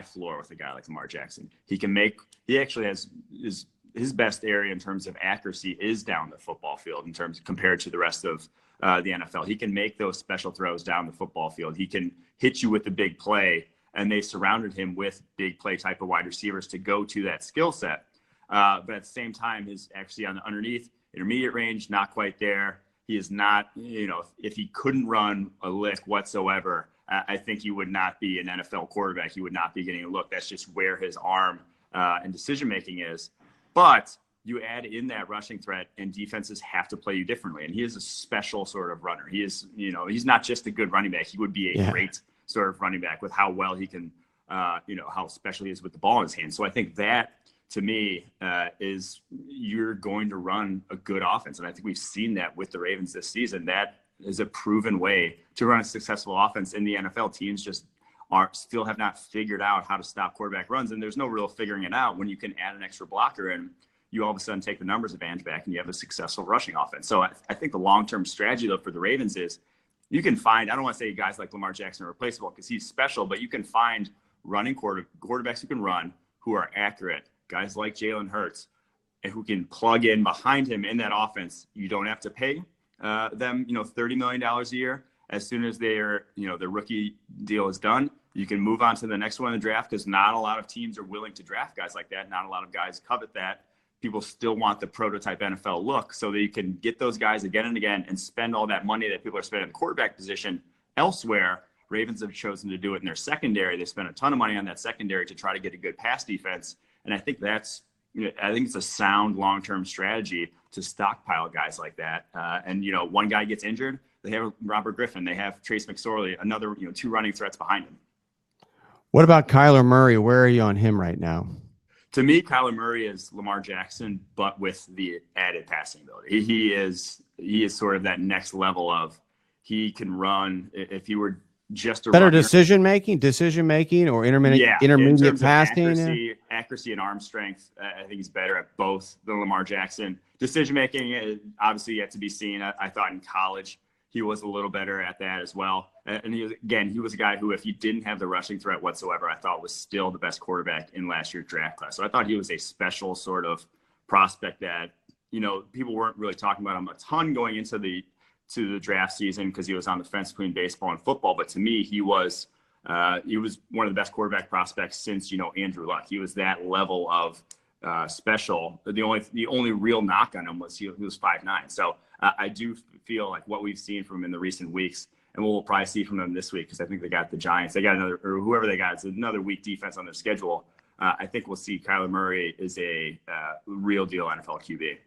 floor with a guy like Lamar Jackson. He actually has his best area in terms of accuracy is down the football field in terms compared to the rest of the NFL. He can make those special throws down the football field. He can hit you with the big play, and they surrounded him with big play type of wide receivers to go to that skill set. But at the same time, his accuracy on the underneath intermediate range, not quite there. He is not, if he couldn't run a lick whatsoever, I think he would not be an NFL quarterback. He would not be getting a look. That's just where his arm and decision-making is. But you add in that rushing threat, and defenses have to play you differently. And he is a special sort of runner. He is, he's not just a good running back. He would be a great sort of running back with how well he can, how special he is with the ball in his hand. So I think that, to me, is you're going to run a good offense. And I think we've seen that with the Ravens this season. That is a proven way to run a successful offense in the NFL. Teams just still have not figured out how to stop quarterback runs. And there's no real figuring it out when you can add an extra blocker and you all of a sudden take the numbers advantage back and you have a successful rushing offense. So I think the long-term strategy, though, for the Ravens is you can find, I don't want to say guys like Lamar Jackson are replaceable because he's special, but you can find running quarterbacks who can run, who are accurate, guys like Jalen Hurts, and who can plug in behind him in that offense. You don't have to pay them, $30 million a year. As soon as their rookie deal is done, you can move on to the next one in the draft because not a lot of teams are willing to draft guys like that. Not a lot of guys covet that. People still want the prototype NFL look so that you can get those guys again and again and spend all that money that people are spending in the quarterback position elsewhere. Ravens have chosen to do it in their secondary. They spent a ton of money on that secondary to try to get a good pass defense. And I think it's a sound long-term strategy to stockpile guys like that. And one guy gets injured, they have Robert Griffin, they have Trace McSorley, another, two running threats behind him. What about Kyler Murray? Where are you on him right now? To me, Kyler Murray is Lamar Jackson, but with the added passing ability. He is sort of that next level of he can run. If he were just a better runner, decision making, or intermediate passing, accuracy and arm strength. I think he's better at both than Lamar Jackson. Decision making, obviously, yet to be seen. I thought in college he was a little better at that as well. And he was a guy who, if he didn't have the rushing threat whatsoever, I thought was still the best quarterback in last year's draft class. So I thought he was a special sort of prospect that, people weren't really talking about him a ton going into the draft season because he was on the fence between baseball and football. But to me, he was one of the best quarterback prospects since, Andrew Luck. He was that level of special. The only real knock on him was he was 5'9". So I do feel like what we've seen from him in the recent weeks, and what we'll probably see from them this week, because I think they got the Giants. They got another, or whoever they got, it's another weak defense on their schedule. I think we'll see Kyler Murray is a real deal NFL QB.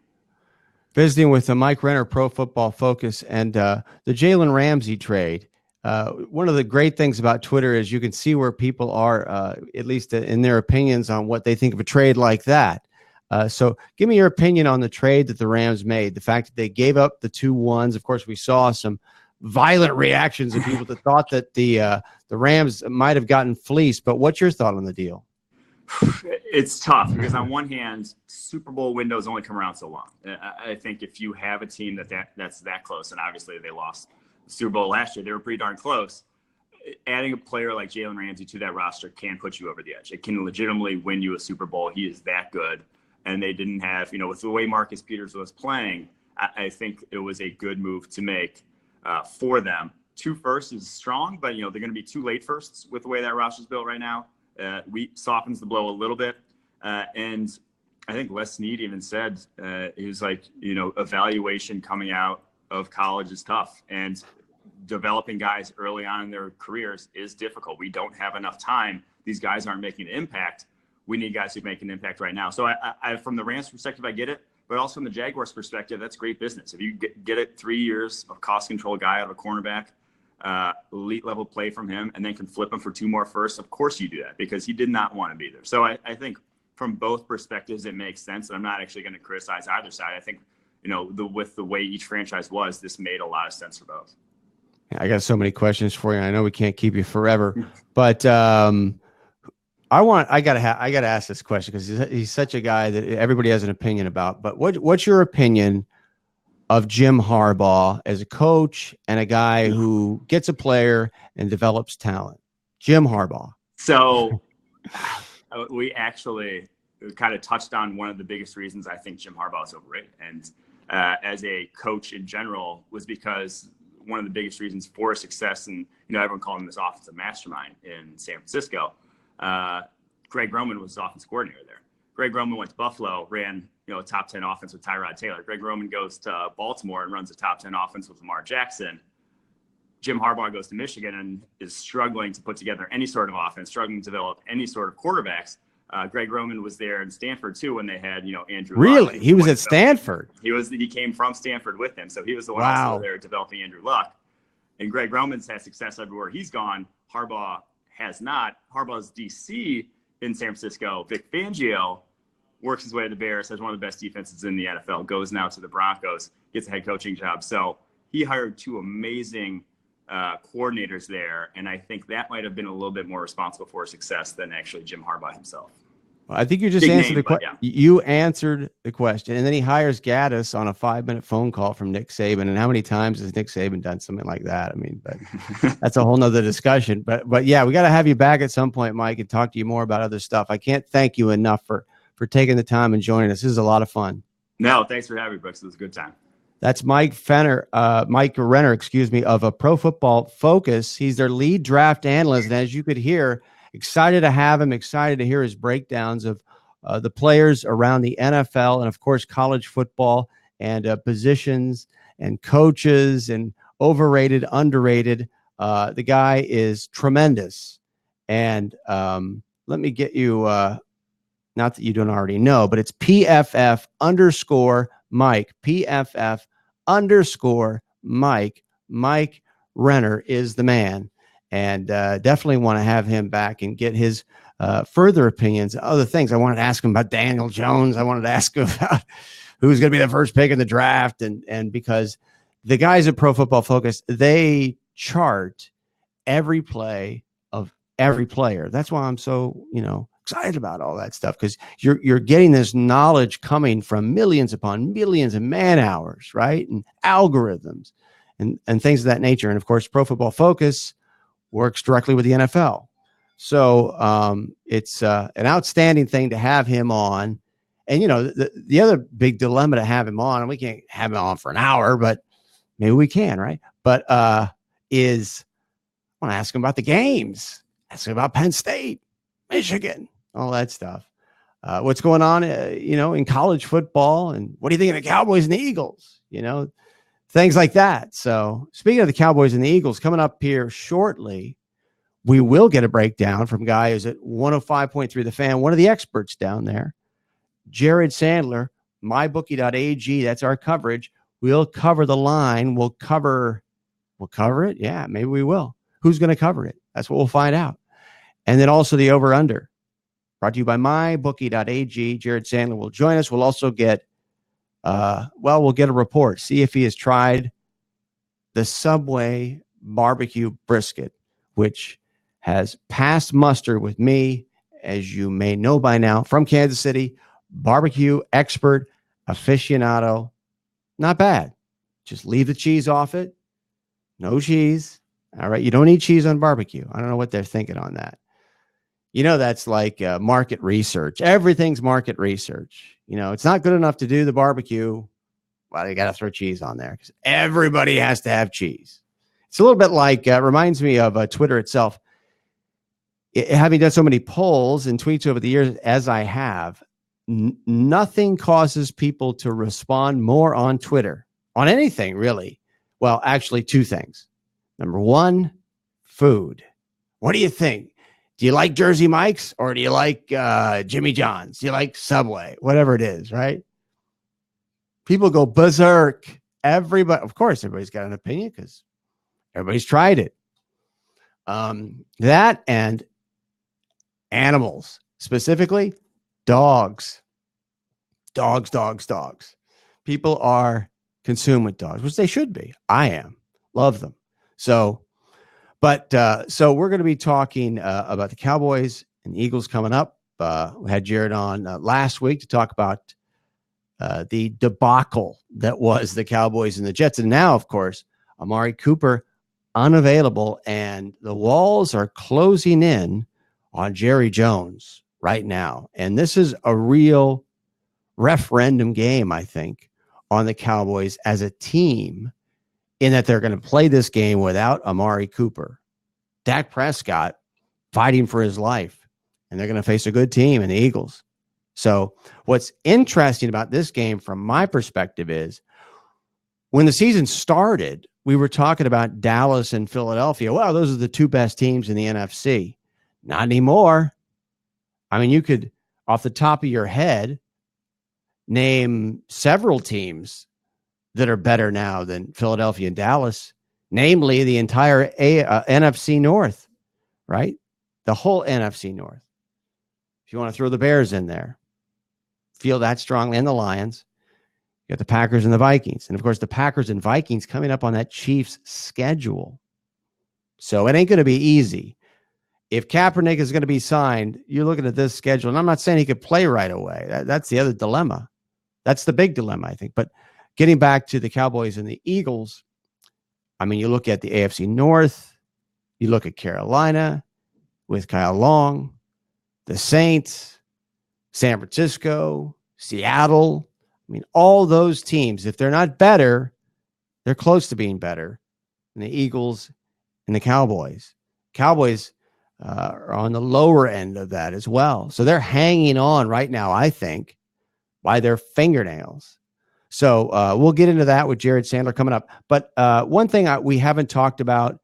Visiting with Mike Renner, Pro Football Focus, and the Jalen Ramsey trade. One of the great things about Twitter is you can see where people are, at least in their opinions on what they think of a trade like that. So give me your opinion on the trade that the Rams made, the fact that they gave up the 2-1s. Of course, we saw some violent reactions of people that thought that the Rams might have gotten fleeced. But what's your thought on the deal? It's tough because on one hand, Super Bowl windows only come around so long. I think if you have a team that's that close, and obviously they lost the Super Bowl last year, they were pretty darn close. Adding a player like Jalen Ramsey to that roster can put you over the edge. It can legitimately win you a Super Bowl. He is that good. And they didn't have, with the way Marcus Peters was playing, I think it was a good move to make for them. 2 firsts is strong, but, they're going to be 2 late firsts with the way that roster's built right now. We softens the blow a little bit. And I think Les Snead even said, he was like, evaluation coming out of college is tough. And developing guys early on in their careers is difficult. We don't have enough time. These guys aren't making an impact. We need guys who make an impact right now. So I from the Rams perspective, I get it. But also from the Jaguars perspective, that's great business. If you get it 3 years of cost control guy out of a cornerback, elite level play from him, and then can flip him for 2 more firsts, of course you do that because he did not want to be there. So I think from both perspectives, it makes sense. And I'm not actually going to criticize either side. I think, with the way each franchise was, this made a lot of sense for both. I got so many questions for you. I know we can't keep you forever, but I gotta ask this question because he's such a guy that everybody has an opinion about. But what's your opinion of Jim Harbaugh as a coach and a guy who gets a player and develops talent? Jim Harbaugh. So we actually kind of touched on one of the biggest reasons I think Jim Harbaugh is overrated, and as a coach in general, was because one of the biggest reasons for success, and everyone called him this offensive mastermind in San Francisco. Greg Roman was the offensive coordinator there. Greg Roman went to Buffalo, ran a top 10 offense with Tyrod Taylor. Greg Roman goes to Baltimore and runs a top 10 offense with Lamar Jackson. Jim Harbaugh goes to Michigan and is struggling to put together any sort of offense, struggling to develop any sort of quarterbacks. Greg Roman was there in Stanford too when they had Andrew Luck. Really? He was at Stanford. He came from Stanford with him, so he was the one also there developing Andrew Luck. And Greg Roman's had success everywhere he's gone. Harbaugh has not. Harbaugh's DC in San Francisco, Vic Fangio, works his way to the Bears, has one of the best defenses in the NFL, goes now to the Broncos, gets a head coaching job. So he hired 2 amazing coordinators there, and I think that might have been a little bit more responsible for success than actually Jim Harbaugh himself. Well, I think you just answered the question. Yeah. You answered the question, and then he hires Gaddis on a 5-minute phone call from Nick Saban. And how many times has Nick Saban done something like that? I mean, but that's a whole nother discussion. But yeah, we got to have you back at some point, Mike, and talk to you more about other stuff. I can't thank you enough for taking the time and joining us. This is a lot of fun. No, thanks for having me, Brooks. It was a good time. That's Mike Renner, of a Pro Football Focus. He's their lead draft analyst, and as you could hear, excited to have him, excited to hear his breakdowns of the players around the NFL and, of course, college football and positions and coaches and overrated, underrated. The guy is tremendous. And let me get you, not that you don't already know, but it's PFF_Mike. PFF_Mike. Mike Renner is the man. And definitely want to have him back and get his further opinions, other things. I wanted to ask him about Daniel Jones. I wanted to ask him about who's going to be the first pick in the draft. And because the guys at Pro Football Focus, they chart every play of every player. That's why I'm so, excited about all that stuff, because you're getting this knowledge coming from millions upon millions of man hours, right? And algorithms and things of that nature. And of course, Pro Football Focus works directly with the NFL. So it's an outstanding thing to have him on. And, the other big dilemma to have him on, and we can't have him on for an hour, but maybe we can, right? But is I want to ask him about the games, ask him about Penn State, Michigan, all that stuff. What's going on, in college football, and what do you think of the Cowboys and the Eagles? Things like that. So speaking of the Cowboys and the Eagles, coming up here shortly, We will get a breakdown from guy who's at 105.3 The Fan, one of the experts down there, Jared Sandler, mybookie.ag. That's our coverage. We'll cover the line. We'll cover it. Yeah, maybe we will. Who's going to cover it? That's what we'll find out. And then also the over-under, brought to you by mybookie.ag. Jared Sandler will join us. We'll also get, we'll get a report. See if he has tried the Subway barbecue brisket, which has passed muster with me, as you may know by now, from Kansas City, barbecue expert, aficionado. Not bad. Just leave the cheese off it. No cheese. All right. You don't eat cheese on barbecue. I don't know what they're thinking on that. You know, that's like market research. Everything's market research. You know, it's not good enough to do the barbecue. Well, you got to throw cheese on there because everybody has to have cheese. It's a little bit like, reminds me of Twitter itself. Having done so many polls and tweets over the years, as I have, nothing causes people to respond more on Twitter, on anything really. Well, actually, two things. Number one, food. What do you think? Do you like Jersey Mike's or do you like Jimmy John's? Do you like Subway? Whatever it is, right? People go berserk. Everybody, of course, everybody's got an opinion because everybody's tried it. That and animals, specifically dogs. Dogs. People are consumed with dogs, which they should be. I am. Love them. So we're going to be talking about the Cowboys and Eagles coming up. We had Jared on last week to talk about the debacle that was the Cowboys and the Jets. And now, of course, Amari Cooper unavailable, and the walls are closing in on Jerry Jones right now. And this is a real referendum game, I think, on the Cowboys as a team, in that they're going to play this game without Amari Cooper. Dak Prescott fighting for his life, and they're going to face a good team in the Eagles. So what's interesting about this game from my perspective is when the season started, we were talking about Dallas and Philadelphia. Well, those are the two best teams in the NFC. Not anymore. I mean, you could, off the top of your head, name several teams that are better now than Philadelphia and Dallas, namely the entire NFC North, right? The whole NFC North. If you want to throw the Bears in there, feel that strongly, and the Lions. You got the Packers and the Vikings. And, of course, the Packers and Vikings coming up on that Chiefs schedule. So it ain't going to be easy. If Kaepernick is going to be signed, you're looking at this schedule. And I'm not saying he could play right away. That's the other dilemma. That's the big dilemma, I think. But getting back to the Cowboys and the Eagles, I mean, you look at the AFC North. You look at Carolina with Kyle Long, the Saints, San Francisco, Seattle. I mean, all those teams, if they're not better, they're close to being better than the Eagles and the Cowboys. Cowboys are on the lower end of that as well. So they're hanging on right now, I think, by their fingernails. So we'll get into that with Jared Sandler coming up. But one thing we haven't talked about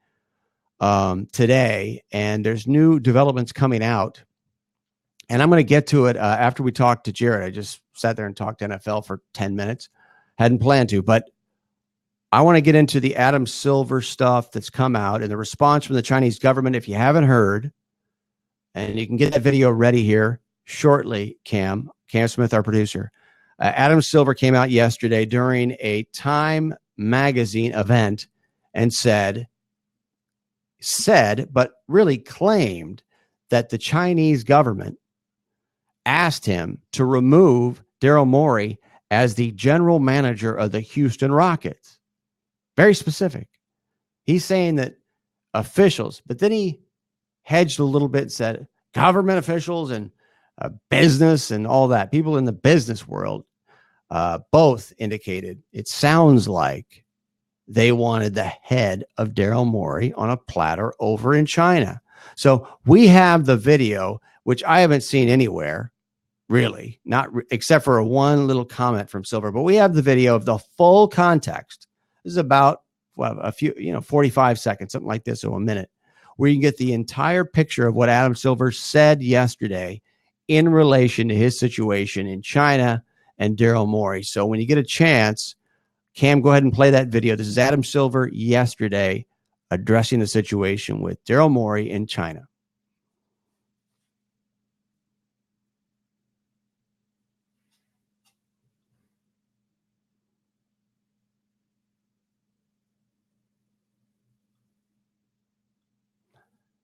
today, and there's new developments coming out, and I'm going to get to it after we talk to Jared. I just sat there and talked NFL for 10 minutes. Hadn't planned to, but I want to get into the Adam Silver stuff that's come out and the response from the Chinese government. If you haven't heard, and you can get that video ready here shortly, Cam Smith, our producer. Adam Silver came out yesterday during a Time magazine event and said, but really claimed that the Chinese government asked him to remove Daryl Morey as the general manager of the Houston Rockets. Very specific. He's saying that officials, but then he hedged a little bit and said government officials and business and all that. People in the business world both indicated it sounds like they wanted the head of Daryl Morey on a platter over in China. So we have the video, which I haven't seen anywhere, really, except for one little comment from Silver. But we have the video of the full context. This is about a few, 45 seconds, something like this, or a minute. where you can get the entire picture of what Adam Silver said yesterday in relation to his situation in China and Daryl Morey. So when you get a chance, Cam, go ahead and play that video. This is Adam Silver yesterday addressing the situation with Daryl Morey in China.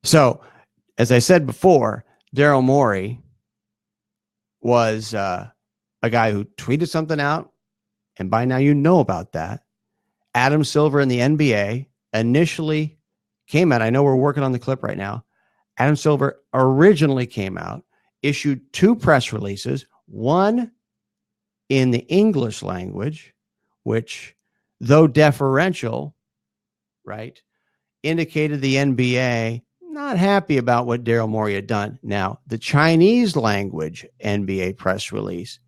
So, as I said before, Daryl Morey was a guy who tweeted something out, and by now you know about that. Adam Silver in the NBA initially came out. I know we're working on the clip right now. Adam Silver originally came out, issued 2 press releases, one in the English language, which, though deferential, right, indicated the NBA not happy about what Daryl Morey had done. Now, the Chinese language NBA press release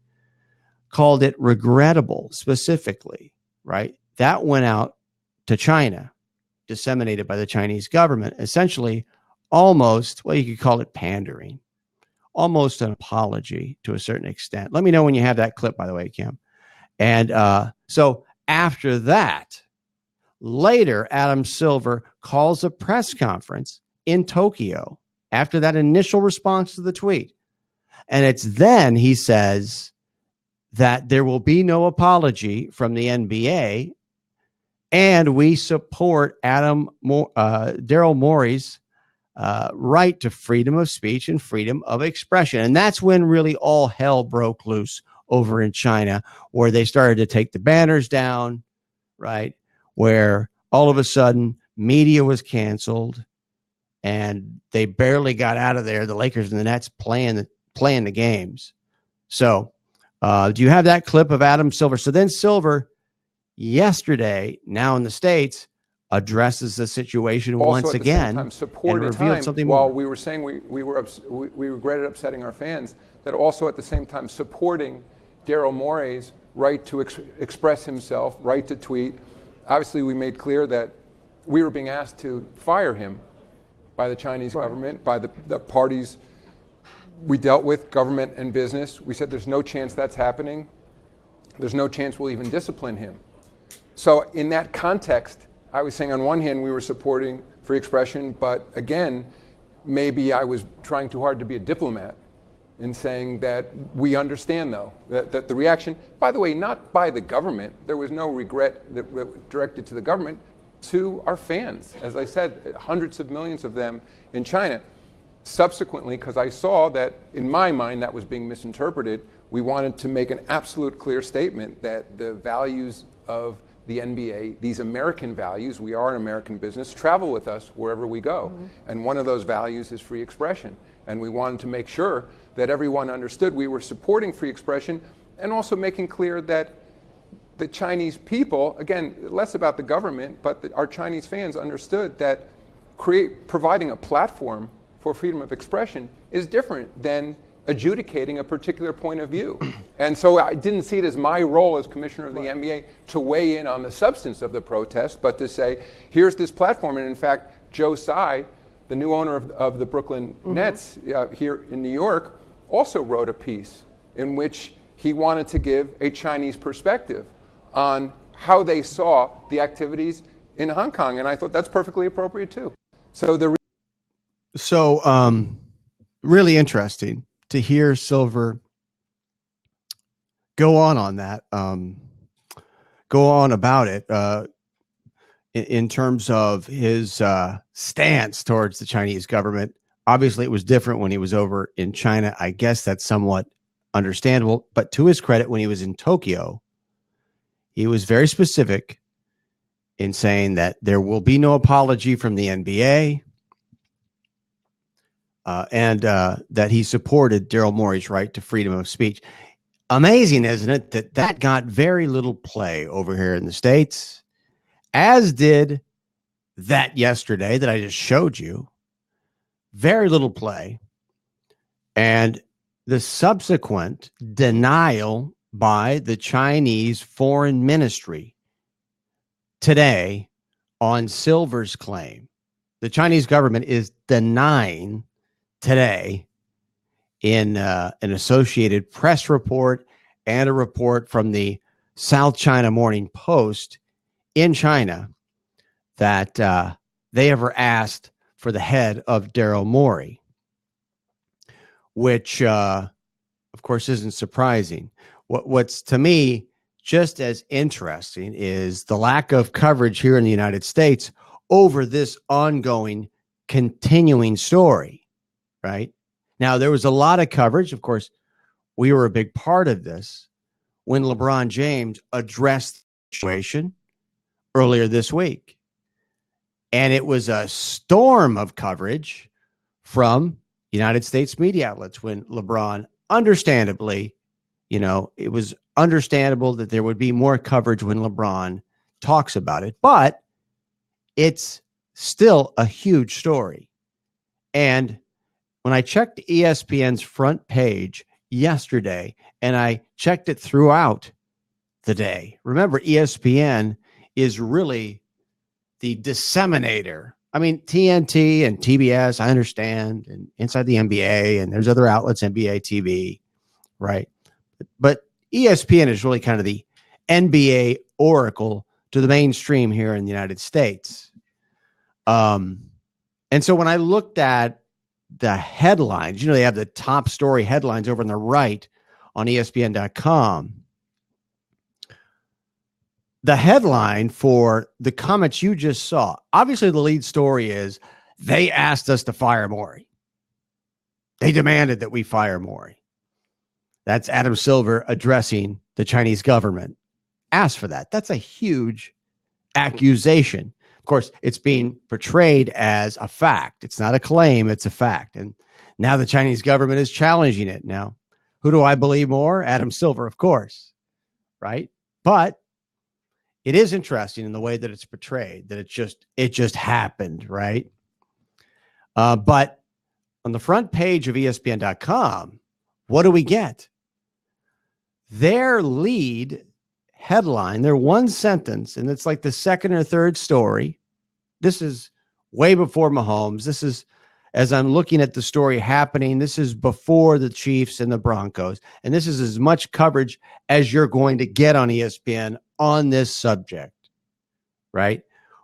called it regrettable specifically, right? That went out to China, disseminated by the Chinese government, essentially almost, well, you could call it pandering, almost an apology to a certain extent. Let me know when you have that clip, by the way, Kim. And so after that, later, Adam Silver calls a press conference in Tokyo after that initial response to the tweet. And it's then he says that there will be no apology from the NBA, and we support Daryl Morey's right to freedom of speech and freedom of expression. And that's when really all hell broke loose over in China, where they started to take the banners down, right? Where all of a sudden media was canceled and they barely got out of there. The Lakers and the Nets playing the games. So do you have that clip of Adam Silver? So then Silver yesterday, now in the States, addresses the situation also once again and revealed something while more. we were saying we regretted upsetting our fans, that also at the same time supporting Daryl Morey's right to express himself, right to tweet. Obviously, we made clear that we were being asked to fire him by the Chinese government, by the parties we dealt with, government and business. We said there's no chance that's happening. There's no chance we'll even discipline him. So in that context, I was saying on one hand we were supporting free expression, but again, maybe I was trying too hard to be a diplomat in saying that we understand, though, that the reaction, by the way, not by the government, there was no regret that directed to the government, to our fans. As I said, hundreds of millions of them in China. Subsequently, because I saw that, in my mind, that was being misinterpreted, we wanted to make an absolute clear statement that the values of the NBA, these American values, we are an American business, travel with us wherever we go. Mm-hmm. And one of those values is free expression. And we wanted to make sure that everyone understood we were supporting free expression, and also making clear that the Chinese people, again, less about the government, but our Chinese fans understood that providing a platform for freedom of expression is different than adjudicating a particular point of view. And so I didn't see it as my role as commissioner of the NBA to weigh in on the substance of the protest, but to say, here's this platform. And in fact, Joe Tsai, the new owner of the Brooklyn Nets here in New York, also wrote a piece in which he wanted to give a Chinese perspective on how they saw the activities in Hong Kong. And I thought that's perfectly appropriate too. So really interesting to hear Silver go on that, go on about it in terms of his stance towards the Chinese government. Obviously, it was different when he was over in China. I guess that's somewhat understandable. But to his credit, when he was in Tokyo, he was very specific in saying that there will be no apology from the NBA, and that he supported Daryl Morey's right to freedom of speech. Amazing, isn't it, that got very little play over here in the States, as did that yesterday that I just showed you. Very little play. And the subsequent denial by the Chinese foreign ministry today on Silver's claim the Chinese government is denying today in an Associated Press report and a report from the South China Morning Post in China that they ever asked for the head of Daryl Morey, which, of course, isn't surprising. What's to me just as interesting is the lack of coverage here in the United States over this ongoing, continuing story, right? Now, there was a lot of coverage. Of course, we were a big part of this when LeBron James addressed the situation earlier this week. And it was a storm of coverage from United States media outlets when LeBron, understandably, it was understandable that there would be more coverage when LeBron talks about it, but it's still a huge story. And when I checked ESPN's front page yesterday, and I checked it throughout the day, remember, ESPN is really the disseminator. I mean, TNT and TBS, I understand, and Inside the NBA, and there's other outlets, NBA TV, right? But ESPN is really kind of the NBA oracle to the mainstream here in the United States. And so when I looked at the headlines, they have the top story headlines over on the right on ESPN.com. The headline for the comments you just saw, obviously the lead story is they asked us to fire Morey. They demanded that we fire Morey. That's Adam Silver addressing the Chinese government. Asked for that. That's a huge accusation. Of course, it's being portrayed as a fact. It's not a claim, it's a fact. And now the Chinese government is challenging it. Now, who do I believe more? Adam Silver, of course, right? But it is interesting in the way that it's portrayed, that it just happened, right? But on the front page of ESPN.com, what do we get? Their lead headline, their one sentence, and it's like the second or third story. This is way before Mahomes. This is, as I'm looking at the story happening, this is before the Chiefs and the Broncos. And this is as much coverage as you're going to get on ESPN on this subject, right?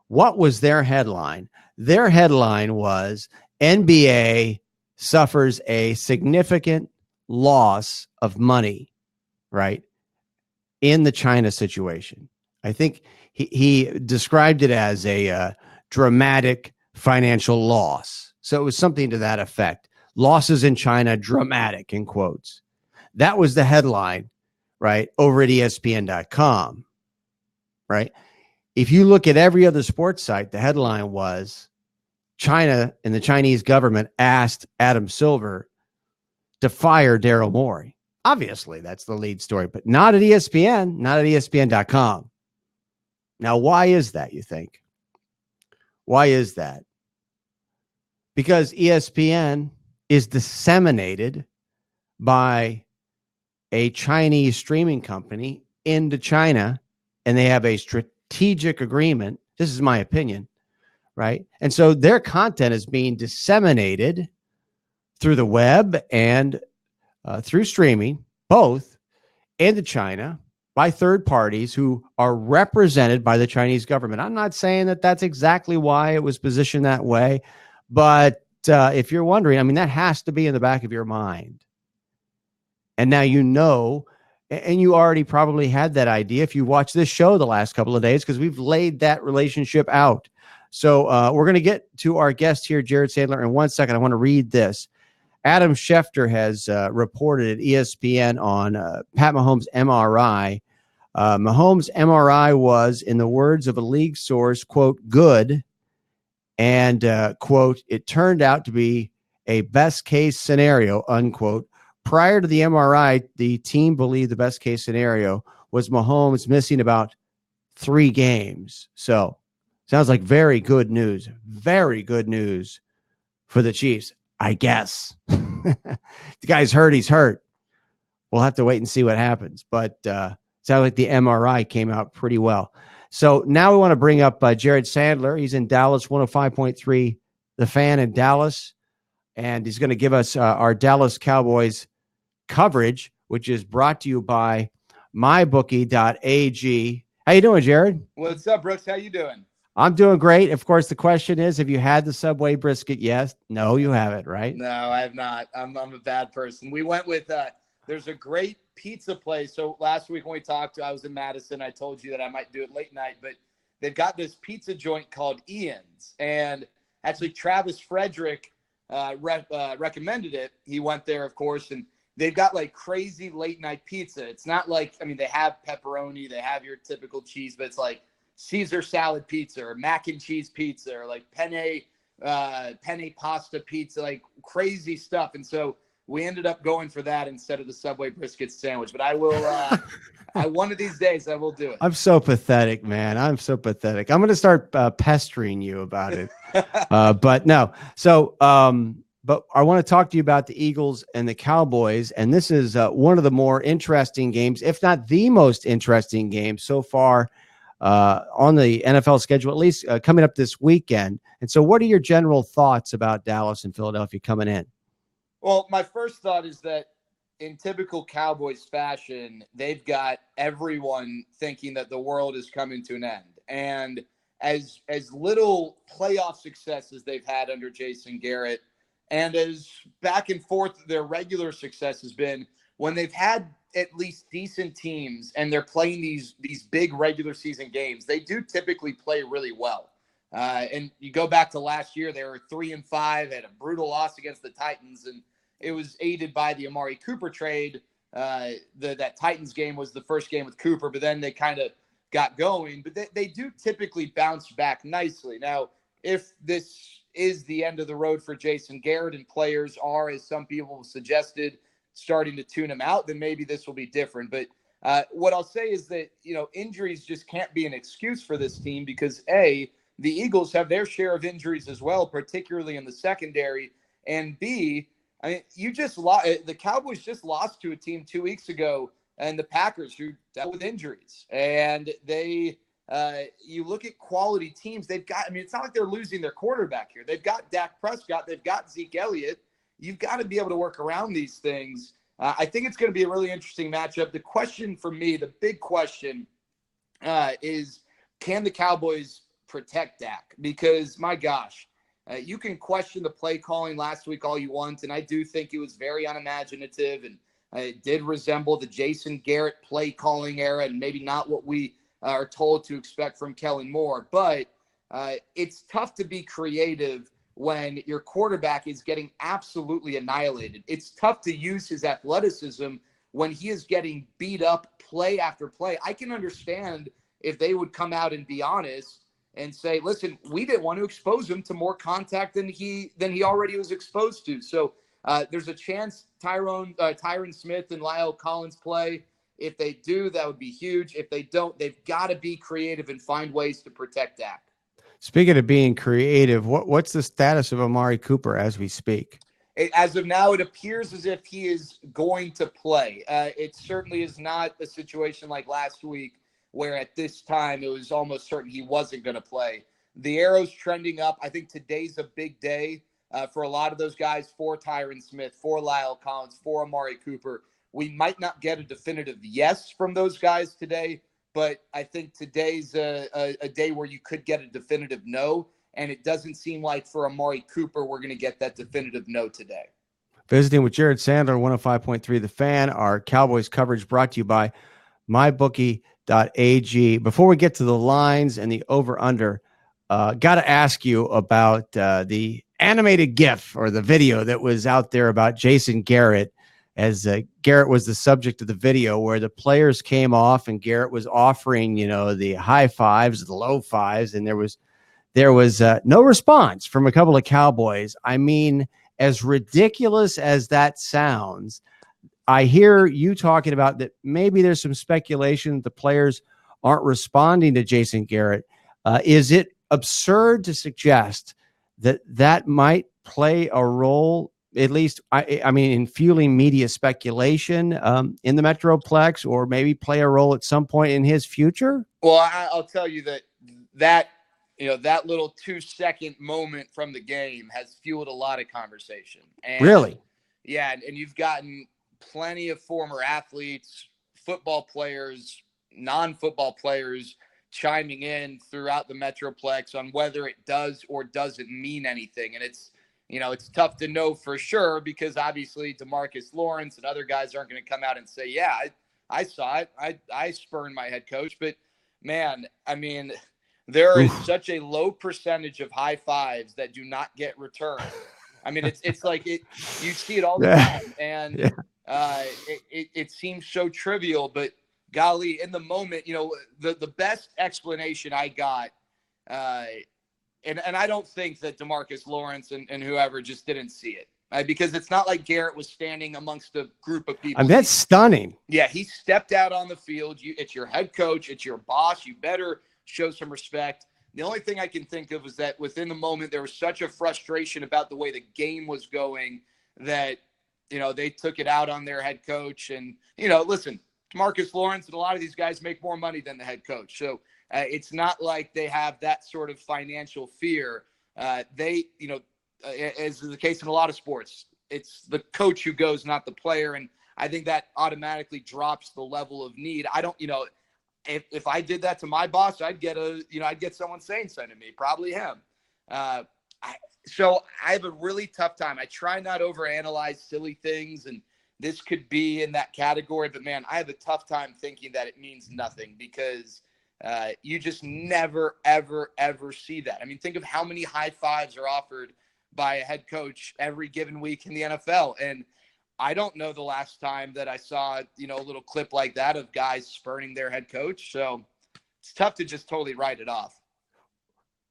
What was their headline? Their headline was NBA suffers a significant loss of money, right, in the China situation. I think he described it as a dramatic financial loss. So it was something to that effect. Losses in China, dramatic, in quotes. That was the headline, right, over at ESPN.com, right? If you look at every other sports site, the headline was China and the Chinese government asked Adam Silver to fire Daryl Morey. Obviously, that's the lead story, but not at ESPN, not at ESPN.com. Now, why is that, you think? Why is that? Because ESPN is disseminated by a Chinese streaming company into China, and they have a strategic agreement. This is my opinion, right? And so their content is being disseminated through the web and through streaming, both into China by third parties who are represented by the Chinese government. I'm not saying that that's exactly why it was positioned that way, but if you're wondering, I mean, that has to be in the back of your mind. And now you know, and you already probably had that idea if you watched this show the last couple of days, because we've laid that relationship out. So we're going to get to our guest here, Jared Sandler, in 1 second. I want to read this. Adam Schefter has reported at ESPN on Pat Mahomes' MRI. Mahomes' MRI was, in the words of a league source, quote, good. And, quote, it turned out to be a best case scenario, unquote. Prior to the MRI, the team believed the best case scenario was Mahomes missing about 3 games. So sounds like very good news for the Chiefs. I guess. The guy's hurt. He's hurt. We'll have to wait and see what happens. But sounds like the MRI came out pretty well. So now we want to bring up Jared Sandler. He's in Dallas, 105.3 the Fan in Dallas, and he's going to give us our Dallas Cowboys coverage, which is brought to you by mybookie.ag. How you doing, Jared? What's up, Brooks? How you doing? I'm doing great. Of course, the question is, have you had the Subway brisket? Yes. No, you haven't, right? No, I have not. I'm a bad person. We went with there's a great pizza place. So last week when we talked, I was in Madison. I told you that I might do it late night, but they've got this pizza joint called Ian's, and actually Travis Frederick recommended it. He went there, of course, and they've got like crazy late night pizza. It's not like, I mean, they have pepperoni, they have your typical cheese, but it's like Caesar salad pizza or mac and cheese pizza or like penne pasta pizza, like crazy stuff. And so we ended up going for that instead of the Subway brisket sandwich. But I will, one of these days I will do it. I'm so pathetic, man. I'm so pathetic. I'm going to start pestering you about it. But no. So, but I want to talk to you about the Eagles and the Cowboys. And this is one of the more interesting games, if not the most interesting game so far on the NFL schedule, at least coming up this weekend. And so what are your general thoughts about Dallas and Philadelphia coming in? Well, my first thought is that in typical Cowboys fashion, they've got everyone thinking that the world is coming to an end. And as little playoff success as they've had under Jason Garrett, and as back and forth their regular success has been, when they've had at least decent teams and they're playing these big regular season games, they do typically play really well. And you go back to last year, they were 3-5, had a brutal loss against the Titans, and it was aided by the Amari Cooper trade. That Titans game was the first game with Cooper, but then they kind of got going. But they do typically bounce back nicely. Now, if this is the end of the road for Jason Garrett and players are, as some people have suggested, starting to tune him out, then maybe this will be different. But what I'll say is that, injuries just can't be an excuse for this team because, A, the Eagles have their share of injuries as well, particularly in the secondary. And B, I mean, the Cowboys just lost to a team 2 weeks ago, and the Packers, who dealt with injuries. And they, you look at quality teams, they've got, I mean, it's not like they're losing their quarterback here. They've got Dak Prescott, they've got Zeke Elliott. You've got to be able to work around these things. I think it's going to be a really interesting matchup. The question for me, the big question is, can the Cowboys protect Dak? Because, my gosh, you can question the play calling last week all you want, and I do think it was very unimaginative, and it did resemble the Jason Garrett play calling era and maybe not what we are told to expect from Kellen Moore. But it's tough to be creative when your quarterback is getting absolutely annihilated. It's tough to use his athleticism when he is getting beat up play after play. I can understand if they would come out and be honest and say, listen, we didn't want to expose him to more contact than he already was exposed to. So there's a chance Tyron Smith and Lyle Collins play. If they do, that would be huge. If they don't, they've got to be creative and find ways to protect Dak. Speaking of being creative, what's the status of Amari Cooper as we speak? As of now, it appears as if he is going to play. It certainly is not a situation like last week where at this time it was almost certain he wasn't going to play. The arrow's trending up. I think today's a big day for a lot of those guys, for Tyron Smith, for Lyle Collins, for Amari Cooper. We might not get a definitive yes from those guys today, but I think today's a day where you could get a definitive no, and it doesn't seem like for Amari Cooper we're going to get that definitive no today. Visiting with Jared Sandler, 105.3 The Fan, our Cowboys coverage brought to you by mybookie.ag. Before we get to the lines and the over-under, got to ask you about the animated GIF or the video that was out there about Jason Garrett, as Garrett was the subject of the video where the players came off and Garrett was offering, the high fives, the low fives, and there was no response from a couple of Cowboys. I mean, as ridiculous as that sounds, I hear you talking about that maybe there's some speculation that the players aren't responding to Jason Garrett. Is it absurd to suggest that might play a role, at least, I mean, in fueling media speculation in the Metroplex, or maybe play a role at some point in his future? Well, I'll tell you that that little 2-second moment from the game has fueled a lot of conversation. And Really? Yeah. And you've gotten plenty of former athletes, football players, non-football players chiming in throughout the Metroplex on whether it does or doesn't mean anything. And it's tough to know for sure because obviously DeMarcus Lawrence and other guys aren't going to come out and say, yeah, I saw it. I spurned my head coach. But man, I mean, there is such a low percentage of high fives that do not get returned. I mean, it's like you see it all the time, and it seems so trivial, but golly, in the moment, the best explanation I got, and I don't think that DeMarcus Lawrence and whoever just didn't see it, because it's not like Garrett was standing amongst a group of people. I mean, that's stunning. Yeah, he stepped out on the field. It's your head coach. It's your boss. You better show some respect. The only thing I can think of is that within the moment, there was such a frustration about the way the game was going that, they took it out on their head coach. And, listen, Marcus Lawrence and a lot of these guys make more money than the head coach. So it's not like they have that sort of financial fear. As is the case in a lot of sports, it's the coach who goes, not the player. And I think that automatically drops the level of need. I don't, if I did that to my boss, I'd get someone saying something to me, probably him. So I have a really tough time. I try not overanalyze silly things, and this could be in that category, but man, I have a tough time thinking that it means nothing because you just never, ever, ever see that. I mean, think of how many high fives are offered by a head coach every given week in the NFL. And I don't know the last time that I saw, a little clip like that of guys spurning their head coach. So it's tough to just totally write it off.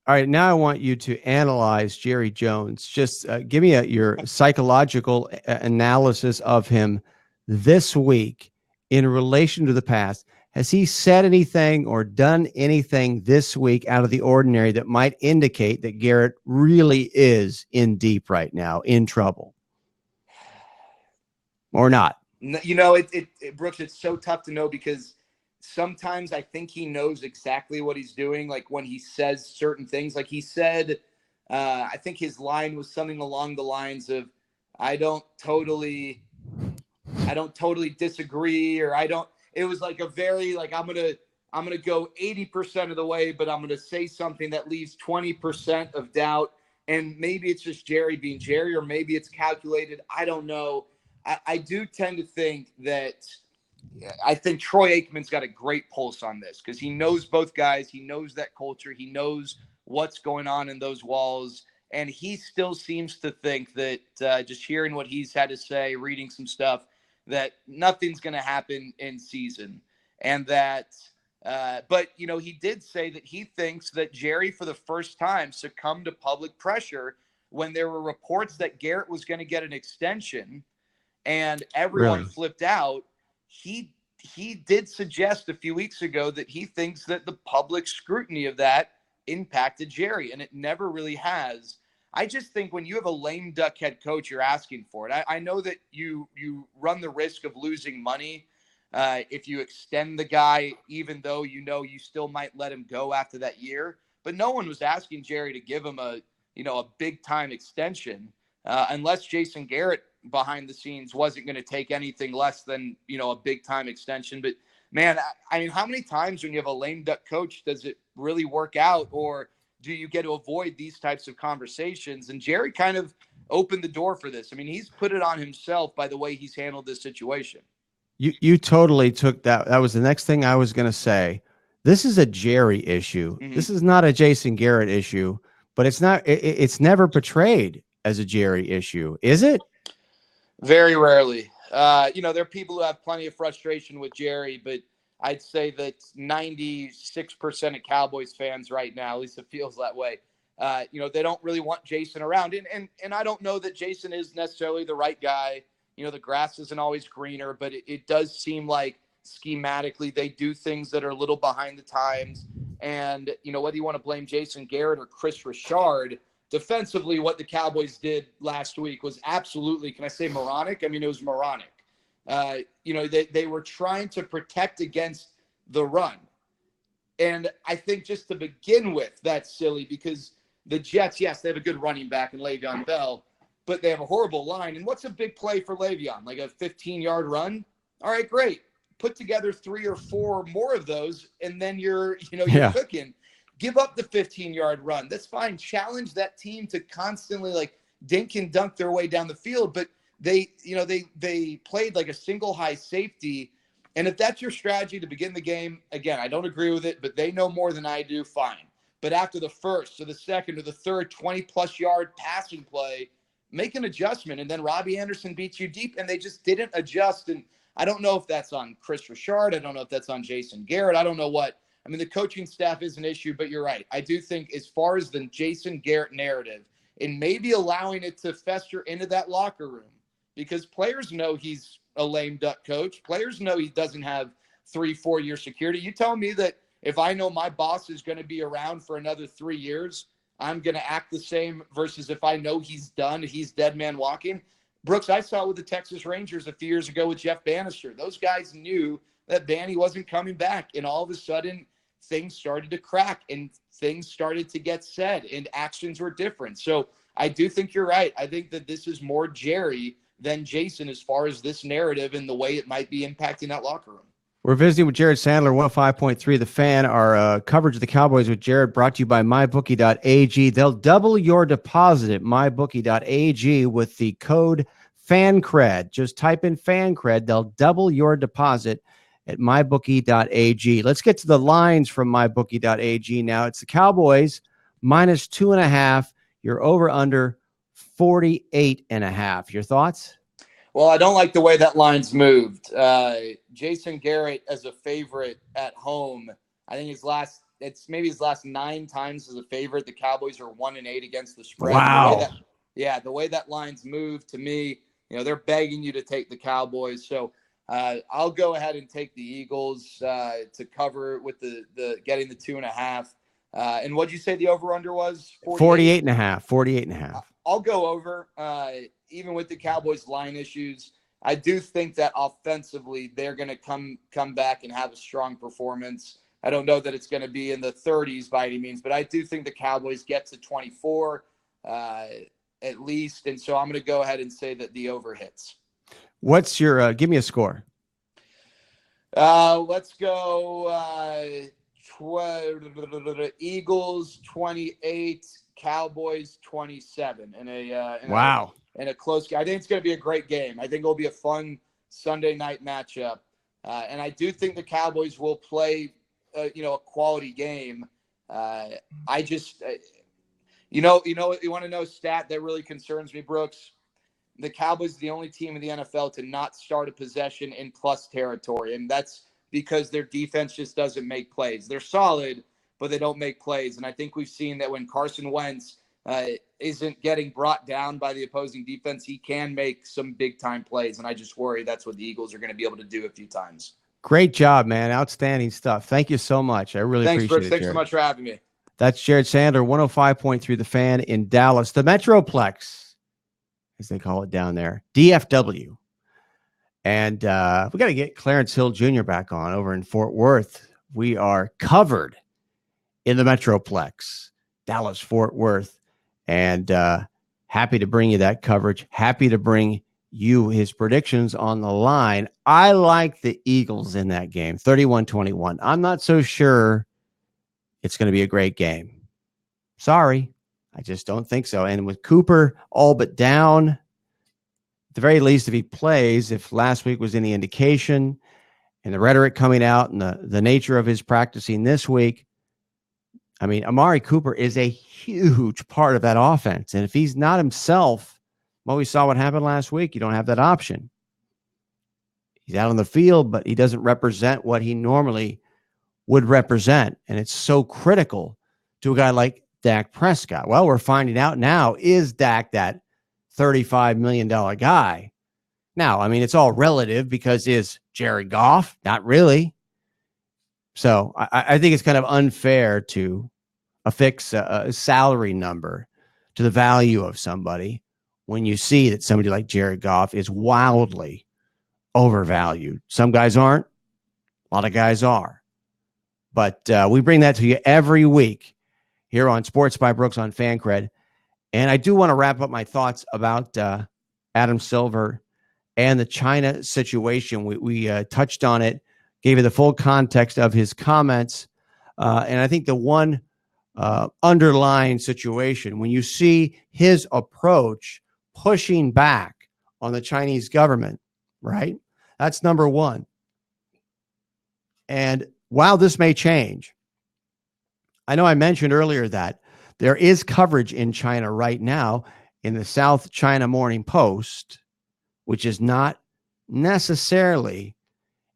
All right. Now I want you to analyze Jerry Jones. Just give me your psychological analysis of him this week in relation to the past. Has he said anything or done anything this week out of the ordinary that might indicate that Garrett really is in deep right now, in trouble? Or not? Brooks, it's so tough to know because sometimes I think he knows exactly what he's doing. Like when he says certain things, like he said, I think his line was something along the lines of, I don't totally disagree, or it was like a very, like, I'm going to go 80% of the way, but I'm going to say something that leaves 20% of doubt. And maybe it's just Jerry being Jerry, or maybe it's calculated. I don't know. I do tend to think that I think Troy Aikman's got a great pulse on this because he knows both guys. He knows that culture. He knows what's going on in those walls. And he still seems to think that just hearing what he's had to say, reading some stuff, that nothing's going to happen in season. And that, but, he did say that he thinks that Jerry, for the first time, succumbed to public pressure when there were reports that Garrett was going to get an extension and everyone flipped out. He did suggest a few weeks ago that he thinks that the public scrutiny of that impacted Jerry, and it never really has. I just think when you have a lame duck head coach, you're asking for it. I know that you run the risk of losing money if you extend the guy, even though you still might let him go after that year. But no one was asking Jerry to give him a big time extension unless Jason Garrett behind the scenes wasn't going to take anything less than, a big time extension. But man, I mean, how many times when you have a lame duck coach, does it really work out, or do you get to avoid these types of conversations? And Jerry kind of opened the door for this. I mean, he's put it on himself by the way he's handled this situation. You totally took that. That was the next thing I was going to say. This is a Jerry issue. Mm-hmm. This is not a Jason Garrett issue, but it's never portrayed as a Jerry issue. Is it? Very rarely. There are people who have plenty of frustration with Jerry, but I'd say that 96% of Cowboys fans right now, at least it feels that way, they don't really want Jason around. And I don't know that Jason is necessarily the right guy. The grass isn't always greener, but it does seem like schematically they do things that are a little behind the times. And, whether you want to blame Jason Garrett or Chris Richard, defensively, what the Cowboys did last week was absolutely, can I say moronic? I mean, it was moronic. They were trying to protect against the run. And I think just to begin with, that's silly because the Jets, yes, they have a good running back in Le'Veon Bell, but they have a horrible line. And what's a big play for Le'Veon? Like a 15-yard run? All right, great. Put together 3 or 4 more of those, and then you're cooking. Give up the 15-yard run. That's fine. Challenge that team to constantly like dink and dunk their way down the field. But they played like a single high safety. And if that's your strategy to begin the game, again, I don't agree with it, but they know more than I do, fine. But after the first or the second or the third 20-plus yard passing play, make an adjustment. And then Robbie Anderson beats you deep, and they just didn't adjust. And I don't know if that's on Chris Richard. I don't know if that's on Jason Garrett. I don't know what. I mean, the coaching staff is an issue, but you're right. I do think as far as the Jason Garrett narrative and maybe allowing it to fester into that locker room, because players know he's a lame duck coach. Players know he doesn't have 3-4 year security. You tell me that if I know my boss is going to be around for another 3 years, I'm going to act the same versus if I know he's done, he's dead man walking. Brooks, I saw it with the Texas Rangers a few years ago with Jeff Bannister. Those guys knew that Banny wasn't coming back, and all of a sudden things started to crack and things started to get said and actions were different. So I do think you're right. I think that this is more Jerry than Jason as far as this narrative and the way it might be impacting that locker room. We're visiting with Jared Sandler, 105.3 The Fan. Our coverage of the Cowboys with Jared brought to you by MyBookie.ag. They'll double your deposit at MyBookie.ag with the code Fancred. Just type in Fancred. They'll double your deposit at MyBookie.ag. Let's get to the lines from MyBookie.ag now. It's the Cowboys minus 2.5. You're over under 48.5. Your thoughts? Well, I don't like the way that line's moved. Jason Garrett as a favorite at home. I think his last 9 times as a favorite. The Cowboys are 1-8 against the spread. Wow. The way that line's moved to me, they're begging you to take the Cowboys. So I'll go ahead and take the Eagles to cover with the getting the 2.5. And what'd you say the over/under was? 48.5. 48.5. I'll go over. Even with the Cowboys line issues, I do think that offensively they're going to come back and have a strong performance. I don't know that it's going to be in the 30s by any means, but I do think the Cowboys get to 24 at least. And so I'm going to go ahead and say that the over hits. What's your give me a score? Let's go Eagles 28, Cowboys 27 in a close game. I think it's going to be a great game. I think it'll be a fun Sunday night matchup. And I do think the Cowboys will play a quality game. I just you want to know a stat that really concerns me, Brooks? The Cowboys are the only team in the NFL to not start a possession in plus territory, and that's because their defense just doesn't make plays. They're solid, but they don't make plays. And I think we've seen that when Carson Wentz isn't getting brought down by the opposing defense, he can make some big-time plays, and I just worry that's what the Eagles are going to be able to do a few times. Great job, man. Outstanding stuff. Thank you so much. I really appreciate Brooks. it, Thanks Jared. so much for having me. That's Jared Sandler, 105.3 The Fan in Dallas. The Metroplex, as they call it down there, DFW. And we got to get Clarence Hill Jr. back on over in Fort Worth. We are covered in the Metroplex, Dallas, Fort Worth. And happy to bring you that coverage. Happy to bring you his predictions on the line. I like the Eagles in that game, 31-21. I'm not so sure it's going to be a great game. Sorry. I just don't think so. And with Cooper all but down, at the very least, if he plays, if last week was any indication, and the rhetoric coming out and the nature of his practicing this week, I mean, Amari Cooper is a huge part of that offense. And if he's not himself, well, we saw what happened last week. You don't have that option. He's out on the field, but he doesn't represent what he normally would represent. And it's so critical to a guy like Dak Prescott. Well, we're finding out now, is Dak that $35 million guy? Now, I mean, it's all relative because is Jared Goff? Not really. So I think it's kind of unfair to affix a salary number to the value of somebody when you see that somebody like Jared Goff is wildly overvalued. Some guys aren't. A lot of guys are. But we bring that to you every week here on Sports by Brooks on Fancred. And I do want to wrap up my thoughts about Adam Silver and the China situation. We touched on it, gave you the full context of his comments. And I think the one underlying situation, when you see his approach pushing back on the Chinese government, right? That's number one. And while this may change, I know I mentioned earlier that there is coverage in China right now in the South China Morning Post, which is not necessarily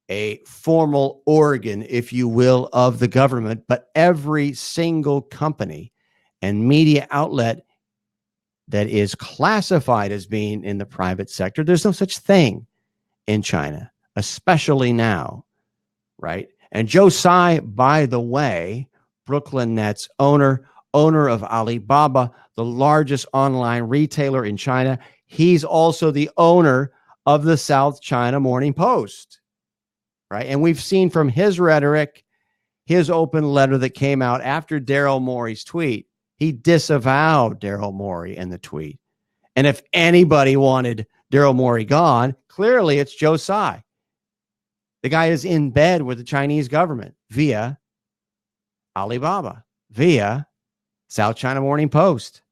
a formal organ, if you will, of the government, but every single company and media outlet that is classified as being in the private sector, there's no such thing in China, especially now, right? And Joe Tsai, by the way, Brooklyn Nets owner of Alibaba, the largest online retailer in China, he's also the owner of the South China Morning Post, right? And we've seen from his rhetoric, his open letter that came out after Daryl Morey's tweet, he disavowed Daryl Morey in the tweet. And if anybody wanted Daryl Morey gone, clearly it's Joe Tsai. The guy is in bed with the Chinese government via Alibaba, via South China Morning Post.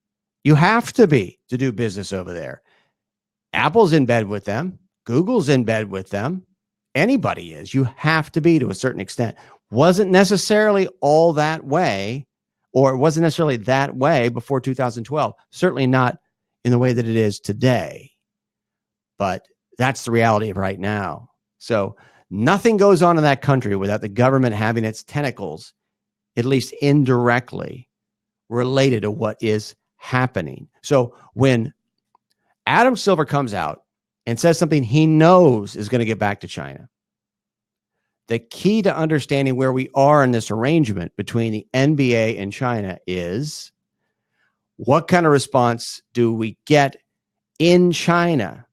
You have to be to do business over there. Apple's in bed with them. Google's in bed with them. Anybody is. You have to be to a certain extent. Wasn't necessarily all that way, or it wasn't necessarily that way before 2012. Certainly not in the way that it is today. But that's the reality of right now. So nothing goes on in that country without the government having its tentacles, at least indirectly, related to what is happening. So when Adam Silver comes out and says something he knows is going to get back to China, the key to understanding where we are in this arrangement between the NBA and China is, what kind of response do we get in China,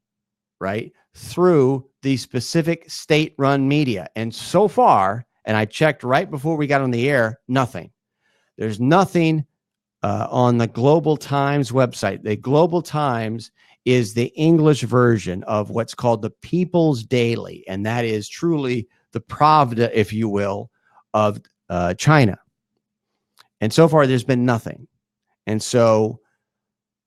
right, through the specific state-run media? And so far, and I checked right before we got on the air, nothing. There's nothing on the Global Times website. The Global Times is the English version of what's called the People's Daily, and that is truly the Pravda, if you will, of China. And so far, there's been nothing. And so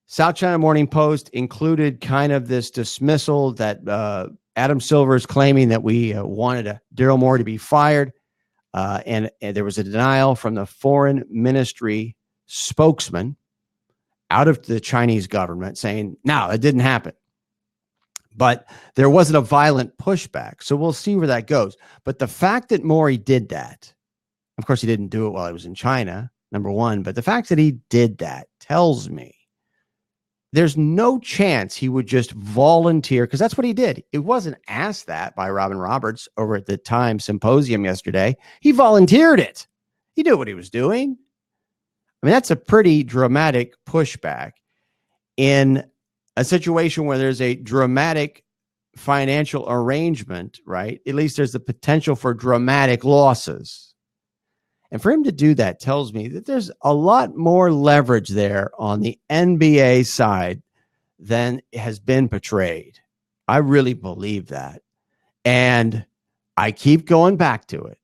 South China Morning Post included kind of this dismissal that Adam Silver is claiming that we wanted Daryl Morey to be fired. And there was a denial from the foreign ministry spokesman out of the Chinese government saying, no, it didn't happen. But there wasn't a violent pushback. So we'll see where that goes. But the fact that Morey did that, of course, he didn't do it while he was in China, number one. But the fact that he did that tells me there's no chance he would just volunteer, because that's what he did. It wasn't asked that by Robin Roberts over at the Time Symposium yesterday. He volunteered it. He knew what he was doing. I mean, that's a pretty dramatic pushback in a situation where there's a dramatic financial arrangement, right? At least there's the potential for dramatic losses. And for him to do that tells me that there's a lot more leverage there on the NBA side than has been portrayed. I really believe that. And I keep going back to it.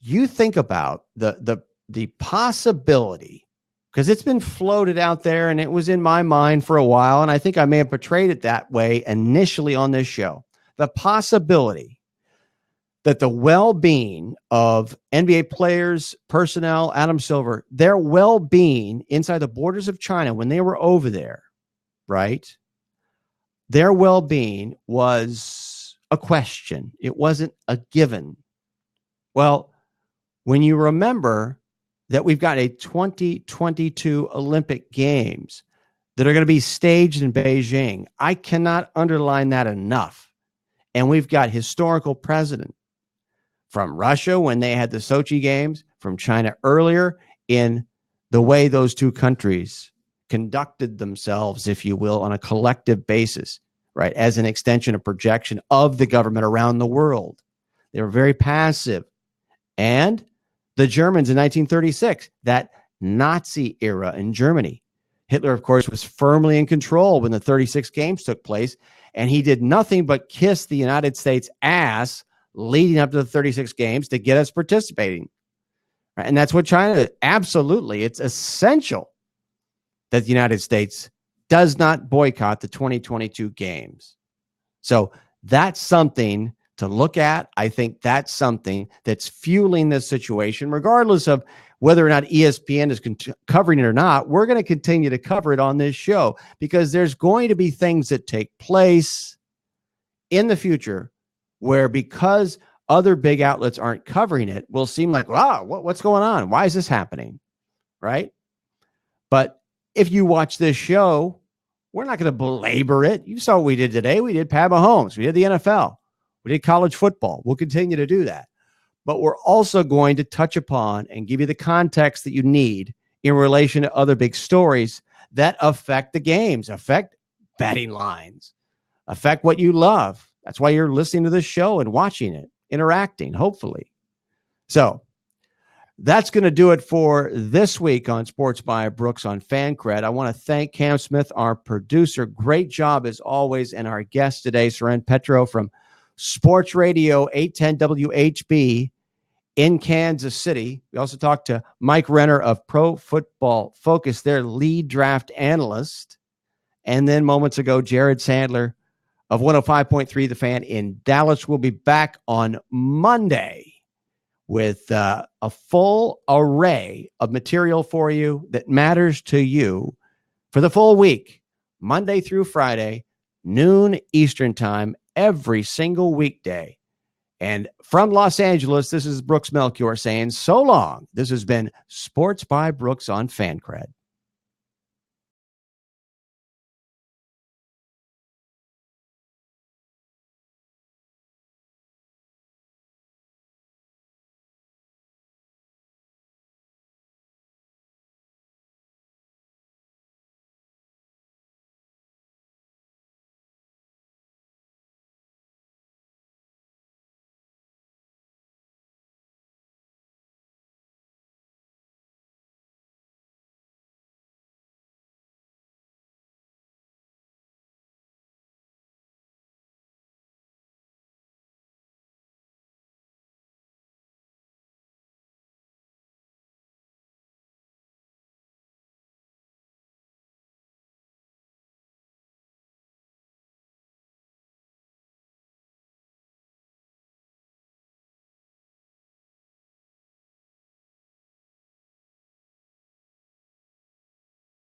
You think about the possibility, because it's been floated out there and it was in my mind for a while, and I think I may have portrayed it that way initially on this show. The possibility that the well-being of NBA players, personnel, Adam Silver, their well-being inside the borders of China when they were over there, right? Their well-being was a question. It wasn't a given. Well, when you remember that we've got a 2022 Olympic Games that are going to be staged in Beijing, I cannot underline that enough. And we've got historical precedent from Russia when they had the Sochi Games, from China earlier, in the way those two countries conducted themselves, if you will, on a collective basis, right, as an extension of projection of the government around the world. They were very passive. And the Germans in 1936, that Nazi era in Germany. Hitler, of course, was firmly in control when the 36 games took place, and he did nothing but kiss the United States ass leading up to the 36 games to get us participating. And that's what China, absolutely, it's essential that the United States does not boycott the 2022 games. So that's something to look at. I think that's something that's fueling this situation, regardless of whether or not ESPN is covering it or not. We're going to continue to cover it on this show because there's going to be things that take place in the future where, because other big outlets aren't covering it, will seem like, wow, what's going on? Why is this happening? Right? But if you watch this show, we're not going to belabor it. You saw what we did today. We did Pat Mahomes. We did the NFL. We did college football. We'll continue to do that. But we're also going to touch upon and give you the context that you need in relation to other big stories that affect the games, affect betting lines, affect what you love. That's why you're listening to this show and watching it, interacting, hopefully. So that's going to do it for this week on Sports by Brooks on Fancred. I want to thank Cam Smith, our producer. Great job as always. And our guest today, Soren Petro from Sports Radio 810 WHB in Kansas City. We also talked to Mike Renner of Pro Football Focus, their lead draft analyst. And then moments ago, Jared Sandler of 105.3 The Fan in Dallas. We'll be back on Monday with a full array of material for you that matters to you for the full week, Monday through Friday, noon Eastern time, every single weekday. And from Los Angeles, this is Brooks Melchior saying so long. This has been Sports by Brooks on Fancred.